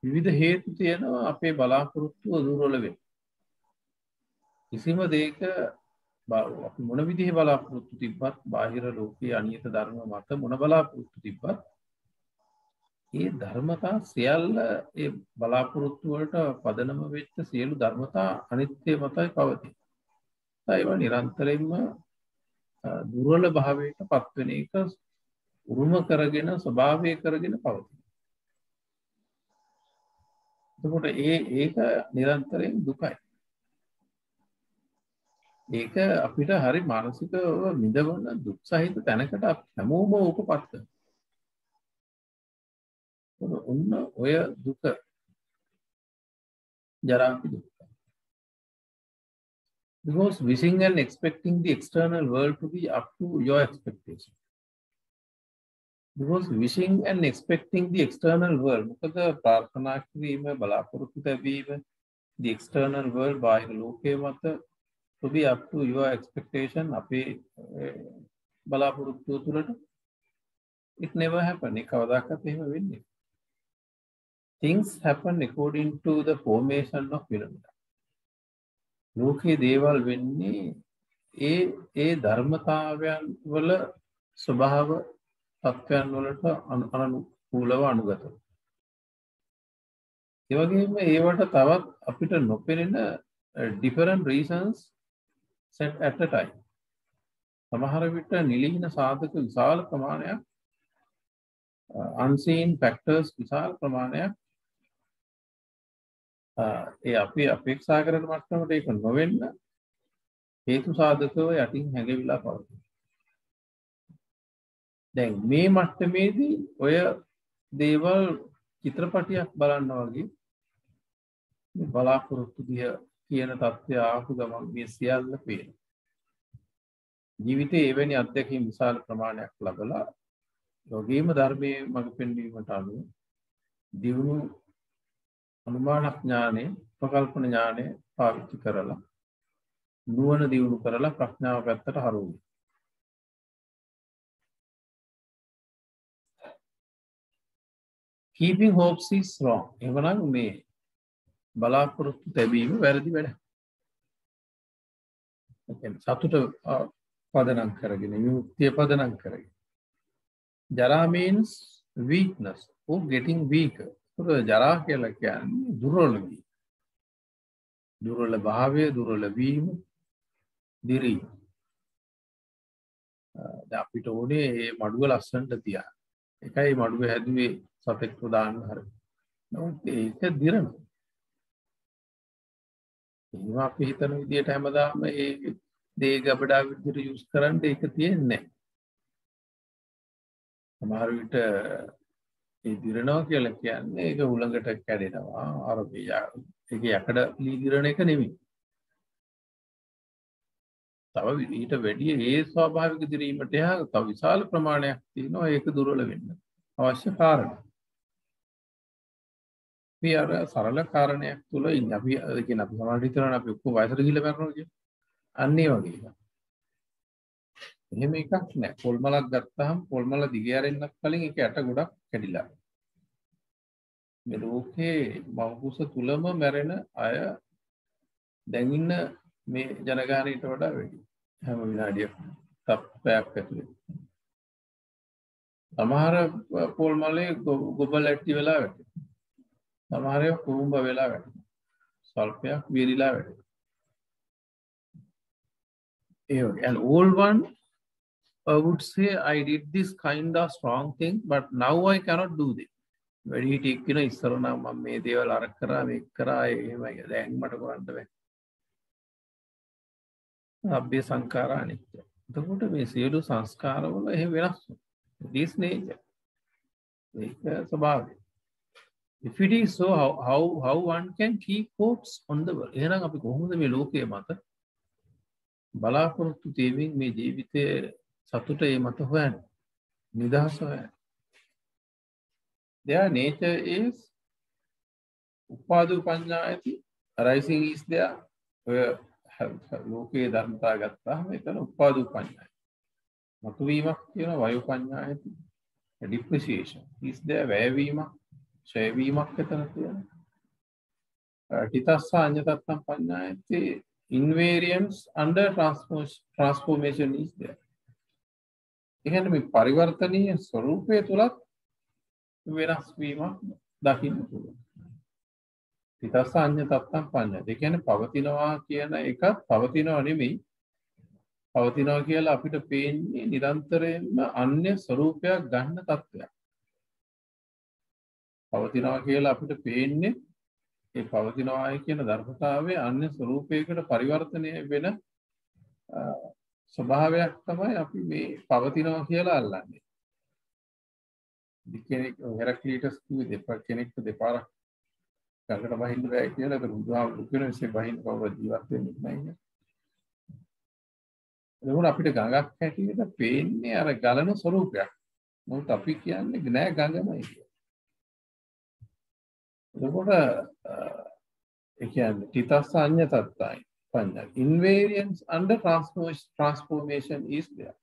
විවිධ හේතු තියෙනවා අපේ බලාපොරොත්තුව දුර්වල වෙන්න. කිසිම දෙයක අපි මොන විදිහේ බලාපොරොත්තු තිබ්බත් බාහිර ලෝකයේ අනියත ධර්ම මත මොන බලාපොරොත්තු තිබ්බත් ඒ ධර්මතා සියල්ල ඒ බලාපොරොත්තු වලට පදනම වෙච්ච සියලු ධර්මතා අනිත්‍ය මතයි පවතී. ඒවා නිරන්තරයෙන්ම දුර්වල භාවයට පත්වෙන එක උරුම කරගෙන ස්වභාවය කරගෙන පවතී. එතකොට ඒක නිරන්තරයෙන් දුකයි. ඒක අපිට හරි මානසිකව විඳවන දුක් සහිත තැනකට හැමෝම උපපත් කරනවා. ඔන්න ඔය දුක ජරා දුක. Because wishing and expecting the external world to be up to your expectation. Because wishing and expecting the external world, මොකද ප්‍රාර්ථනා කිරීම බලාපොරොත්තු තැබීම the external world බාහිර ලෝකයේ මත to be up to your expectation අපේ බලාපොරොත්තු තුළට it never happen. ඒක කවදාකවත් එහෙම වෙන්නේ. Things happen according to the formation of phenomena. ලෝකයේ දේවල් වෙන්නේ ඒ ධර්මතාවයන් වල ස්වභාව තත්ත්වයන් වලට අනුකූලව අනුගතව. ඒ වගේම ඒවට තවත් අපිට නොපෙනෙන different reasons set at a time. සමහර විට නිලීන සාධක විශාල ප්‍රමාණයක් unseen factors විශාල ප්‍රමාණයක් ඒ අපි අපේක්ෂා කරන මට්ටමට ඒක නොවෙන්න හේතු සාධකව යටින් හැඟවිලා පවතින. දැන් මේ මට්ටමේදී ඔය දේවල් චිත්‍රපටියක් බලනවා වගේ මේ බලාපොරොත්තු දිය කියන தත්ත්වය ආපු ගමන් මේ සියල්ල පේනවා. ජීවිතයේ එවැනි අත්දැකීම් විශාල ප්‍රමාණයක් ලැබලා යෝගීම ධර්මයේ මඟ පෙන්වීමට අනුව දියුණු අනුමාන ඥානෙ ප්‍රකල්පන ඥානෙ පාවිච්චි කරලා නුවණ දියුණු කරලා ප්‍රඥාව පැත්තට හරවුවා. Keeping hopes is wrong. එවනම් මේ බලාපොරොත්තු තැබීම වැරදි වැඩ. සතුට පදනම් කරගෙන විමුක්තිය පදනම් කරගෙන Jara means weakness or getting weaker. So Jara කියලා කියන්නේ දුර්වල වීම. දුර්වල භාවය, දුර්වල වීම, දිරීම. දැන් අපිට ඕනේ මේ මඩුව ලස්සනට තියන්න. ඒකයි මඩුව හැදුවේ සතෙක්ව දාන්න හරිය. නමුත් ඒක දිරනවා. එහෙනම් අපි හිතන විදිහට හැමදාම මේ දේ ගබඩා විදිහට යූස් කරන්න ඒක තියෙන්නේ නැහැ. සමහර විට ඒ දිරනවා කියලා කියන්නේ ඒක උලඟට කැඩෙනවා. අර ඒක යකඩ ලී දිරන එක නෙමෙයි. තව ඊට වැඩිය ඒ ස්වාභාවික දිරීමට එහා තව විශාල ප්‍රමාණයක් තියෙනවා ඒක දුර්වල වෙන්න අවශ්‍ය කාරණා. මේ අර සරල කාරණයක් තුල ඉන්නේ අපි කියන අපි සමහරවිට හිතනවා අපි ඔක්කොම වයසට ගිහිල්ලා මරනවා කියලා. අන්න ඒ වගේ එකක්. එහෙම එකක් නෑ. පොල්මලක් ගත්තාම පොල්මල දිගේ ඇරෙන්නත් කලින් ඒක යට ගොඩක් කැඩිලා. මේ ලෝකේ මව්කුස තුලම මැරෙන අය දැන් ඉන්න මේ ජනගහනයට වඩා වැඩි. හැම විනාඩියක තප්පයක් ඇතුලේ. සමහර පොල්මලේ ගොබල් ඇටි වෙලා වැටෙනවා. සමහර ඒවා කුරුම්බ වෙලා වැටෙනවා. සල්පයක් විරිලා වැටෙනවා. ඒ වගේ. And all one would say I did this kind of strong thing but now I cannot do this. වැඩි හිටියෙක් කියන ඉස්සර නම් මම මේ දේවල් අර කරා මේක කරා එහෙමයි දැන් මට කරන්න බෑ. අබ්බේ සංඛාර අනිත්‍ය. එතකොට මේ සියලු සංස්කාරවල එහෙම වෙනස් වෙනවා. this nature. ඒක ස්වභාවය. If it is so how one can keep hopes on the world. එහෙනම් අපි කොහොමද මේ ලෝකයේ මත බලාපොරොත්තු දෙමින් මේ ජීවිතයේ සතුට ඒ මත හොයන්නේ? නිදහස හොයන්නේ. Their nature is upadu panyayati. Arising is there. ලෝකයේ ධර්මතා ගත්තාම එතන උපාදු පඤ්ඤායති. මතුවීමක් කියන වයෝ පඤ්ඤායති. depreciation is there. වැයවීමක්, ඡය වීමක් එතන තියෙනවා. තිතස්ස අඤ්ඤතත්තම් පඤ්ඤායති. invariance under transformation is there. ඒ කියන්නේ මේ පරිවර්තනීය ස්වરૂපය තුලත් වෙනස් වීමක් දකින්න පුළුවන්. තිතස්ස අඤ්ඤතත්තම් පඤ්ඤායති. ඒ කියන්නේ පවතිනවා කියන එකත් පවතිනව නෙමෙයි. පවතිනවා කියලා අපිට පේන්නේ නිරන්තරයෙන්ම අන්‍ය ස්වરૂපයක් ගන්න තත්ත්වයක්. පවතිනවා කියලා අපිට පේන්නේ ඒ පවතිනවායි කියන ධර්මතාවයේ අන්‍ය ස්වરૂපයකට පරිවර්තනය වෙන ස්වභාවයක් තමයි අපි මේ පවතිනවා කියලා අල්ලන්නේ. කෙනෙක් හෙරක්ලිටස් කිව්වේ කෙනෙක්ට දෙපාරක් ගඟට බහින්න බෑ කියලා. ඒක බුදුහාමුදුරු කියන විශ්ේ බහින්න කවුරුත් ජීවත් වෙන්නේ නැහැ. එතකොට අපිට ගඟක් හැටියට පේන්නේ අර ගලන ස්වરૂපයක්. මොකද අපි කියන්නේ නෑ ගඟමයි කියලා. එතකොට ඒ කියන්නේ තිතස්ස අඤ්ඤතත්තයි පඤ්ඤායති. invariance under transformation is there.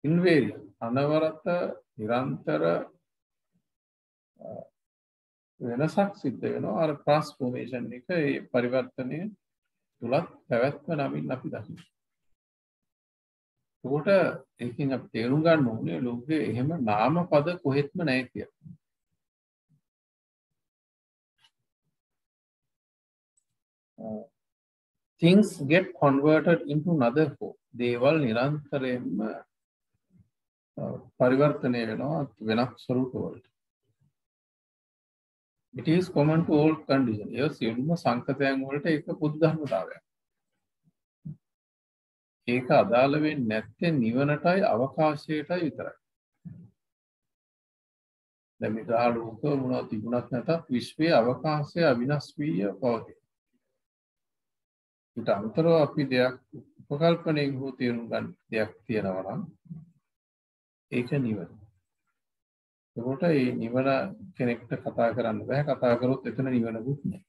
invariant අනවරත නිරන්තර වෙනසක් සිද්ධ වෙනවා. අර transformation එක ඒ පරිවර්තනය තුලත් පැවැත්ම නමින් අපි දකිනවා. ඒකට ඒකෙන් අපි තේරුම් ගන්න ඕනේ ලෝකේ එහෙම නාම පද කොහෙත්ම නැහැ කියලා. Things get converted into another form. දේවල් නිරන්තරයෙන්ම පරිවර්තනය වෙනවා වෙනස් ස්වරූපවලට. It is common to all conditions. ඒ සියලුම සංකතයන් වලට ඒක පොදු ධර්මතාවයක්. ඒක අදාළ වෙන්නේ නැත්තේ නිවනටයි අවකාශයටයි විතරයි. දැන් මේ ගාලෝක මොනවද තිබුණත් නැතත් විශ්වයේ අවකාශය අවිනාශ වී පවතී. ඊට අමතරව අපි දෙයක් උපකල්පනයෙන් හෝ තේරුම් ගන්න දෙයක් තියෙනවා නම් ඒක නිවන. ඒකට මේ නිවන කෙනෙක්ට කතා කරන්න බෑ. කතා කරොත් එතන නිවනකුත් නෑ.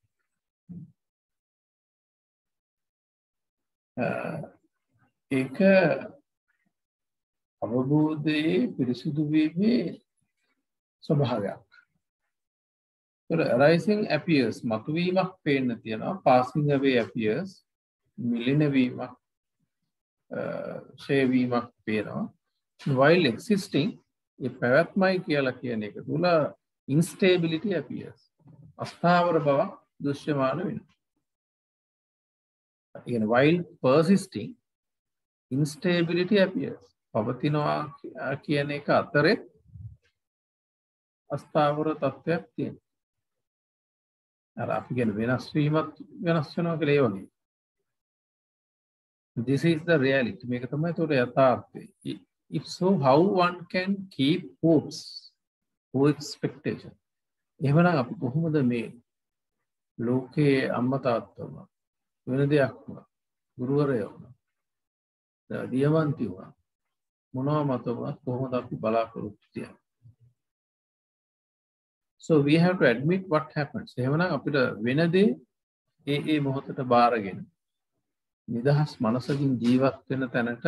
ඒක අවබෝධයේ පිරිසුදු වීමේ ස්වභාවයක්. Arising appears. මතුවීමක් පේන්න තියෙනවා. Passing away appears. මිලින වීමක් ඡය වීමක් පේනවා. While existing ඒ පැවැත්මයි කියලා කියන එක තුල instability appears. අස්ථාවර බව දෘශ්‍යමාන වෙනවා. Again, while persisting, instability appears. පවතිනවා කියන එක අතරේ අස්ථාවර තත්ත්වයක් තියෙනවා. අර අපි කියන වෙනස් වීමත් වෙනස් වෙනවා කියලා ඒ වගේ. This is the reality. මේක තමයි ඒතොර යථාර්ථය. If so, how one can keep hopes or expectation? එහෙමනම් අපි කොහොමද මේ ලෝකයේ අම්මා තාත්තා වුණා වෙන දෙයක් වුණා ගුරුවරයා වුණා දියවන්ති වුණා මොනවා මත වුණත් කොහොමද අපි බලාපොරොත්තු තියන්නේ? So we have to admit what happens. එහෙමනම් අපිට වෙන දේ ඒ මොහොතට බාරගෙන නිදහස් මනසකින් ජීවත් වෙන තැනට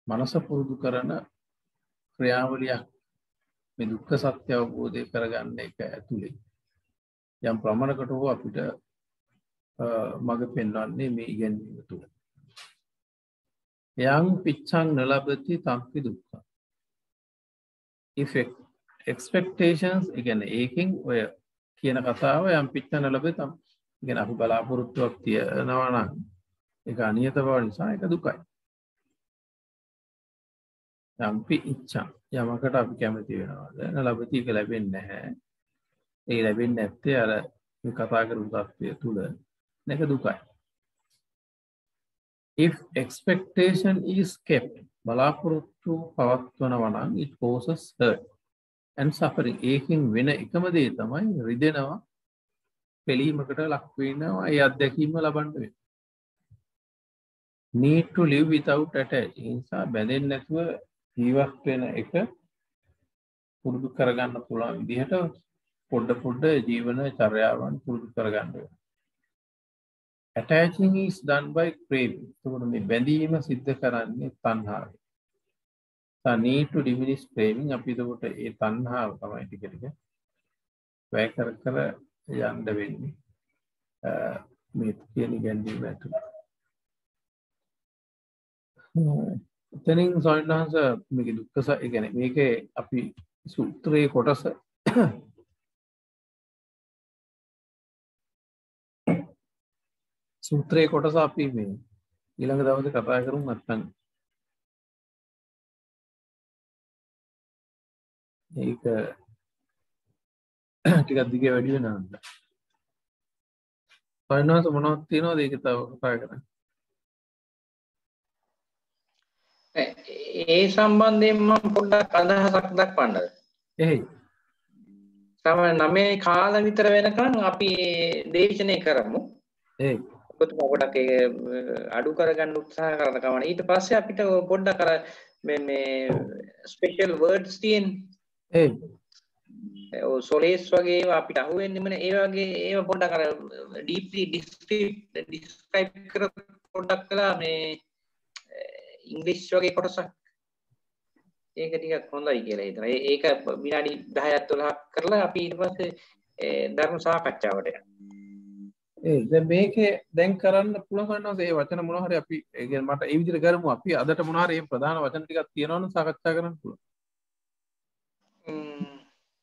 මනස පුරුදු කරන ක්‍රියාවලියක් මේ දුක්ඛ සත්‍ය අවබෝධය කරගන්න එක ඇතුලේ යම් ප්‍රමාණයකට හෝ අපිට මඟ පෙන්වන්නේ මේ ඉගෙනීම තුල. යං පිච්ඡං නලබති තම්පි දුක්ඛ. If expectations කියන්නේ ඒකෙන් ඔය කියන කතාව යම් පිච්ඡං නලබති තම් කියන්නේ අපි බලාපොරොත්තුවක් තියනවා නම් ඒක අනියත බව නිසා ඒක දුකයි. යම්පි ඉච්ඡා යමකට අපි කැමති වෙනවද නලබති ඒක ලැබෙන්නේ නැහැ. ඒ ලැබෙන්නේ නැත්තේ අර මේ කතා කරපු තත්ත්වය තුල නැක දුකයි. If expectation is kept බලාපොරොත්තු පවත්වනවා නම් it causes hurt and suffering. ඒකෙන් වෙන එකම දේ තමයි රිදෙනවා පිළීමකට ලක් වෙනවා ඒ අත්දැකීම ලබන්න වෙනවා. Need to live without attaching. ඒ නිසා බැඳෙන්නේ නැතුව ජීවත් වෙන එක පුරුදු කරගන්න පුළුවන් විදිහට පොඩ ජීවන චර්යාවන් පුරුදු කරගන්න වෙනවා. Attaching is done by craving. එතකොට මේ බැඳීම සිද්ධ කරන්නේ තණ්හාවෙන්. So need to diminish craving. අපි එතකොට ඒ තණ්හාව තමයි ටික ටික වැය කර යන්න වෙන්නේ. මේ කියන ගැන්වීම ඇතුළේ. එතනින් සොයනහස මේක දුක්ඛ ඒ කියන්නේ මේකේ අපි සූත්‍රයේ කොටස සූත්‍රයේ කොටස අපි මේ ඊළඟ දවසේ කතා කරමු නැත්නම් ඒක ටිකක් දිග වැඩි වෙනවා. සොයනහස මොනවද තියෙනවද ඒක තව කතා කරන්න? ඒ සම්බන්ධයෙන් මම පොඩ්ඩක් අදහසක් දක්වන්නද? එහේ. තමයි 9 කාල විතර වෙනකන් අපි දේශනේ කරමු. ඒ. ඔබතුමා පොඩ්ඩක් ඒක අඩු කරගන්න උත්සාහ කරන කමන. ඊට පස්සේ අපිට පොඩ්ඩක් අර මේ ස්පෙෂල් වර්ඩ්ස් තියෙන්නේ. ඔය සොලේස් වගේ ඒවා අපිට අහුවෙන්නේම නේ. ඒ වගේ ඒවා පොඩ්ඩක් අර ඩීප්ලි ඩිස්ක්‍රයිබ් කර පොඩ්ඩක් කළා මේ ඉංග්‍රීසි වගේ කොටසක්. ඒක ටිකක් හොඳයි කියලා හිතනවා. ඒක විනාඩි 10ක් 12ක් කරලා අපි ඊට පස්සේ ධර්ම සාකච්ඡාවට යනවා. දැන් මේකේ දැන් කරන්න පුළුවන් කරනවා ඒ වචන මොනවා හරි අපි ඒ කියන්නේ මට ඒ විදිහට කරමු අපි අදට මොනවා හරි මේ ප්‍රධාන වචන ටිකක් තියෙනවනම් සාකච්ඡා කරන්න පුළුවන්.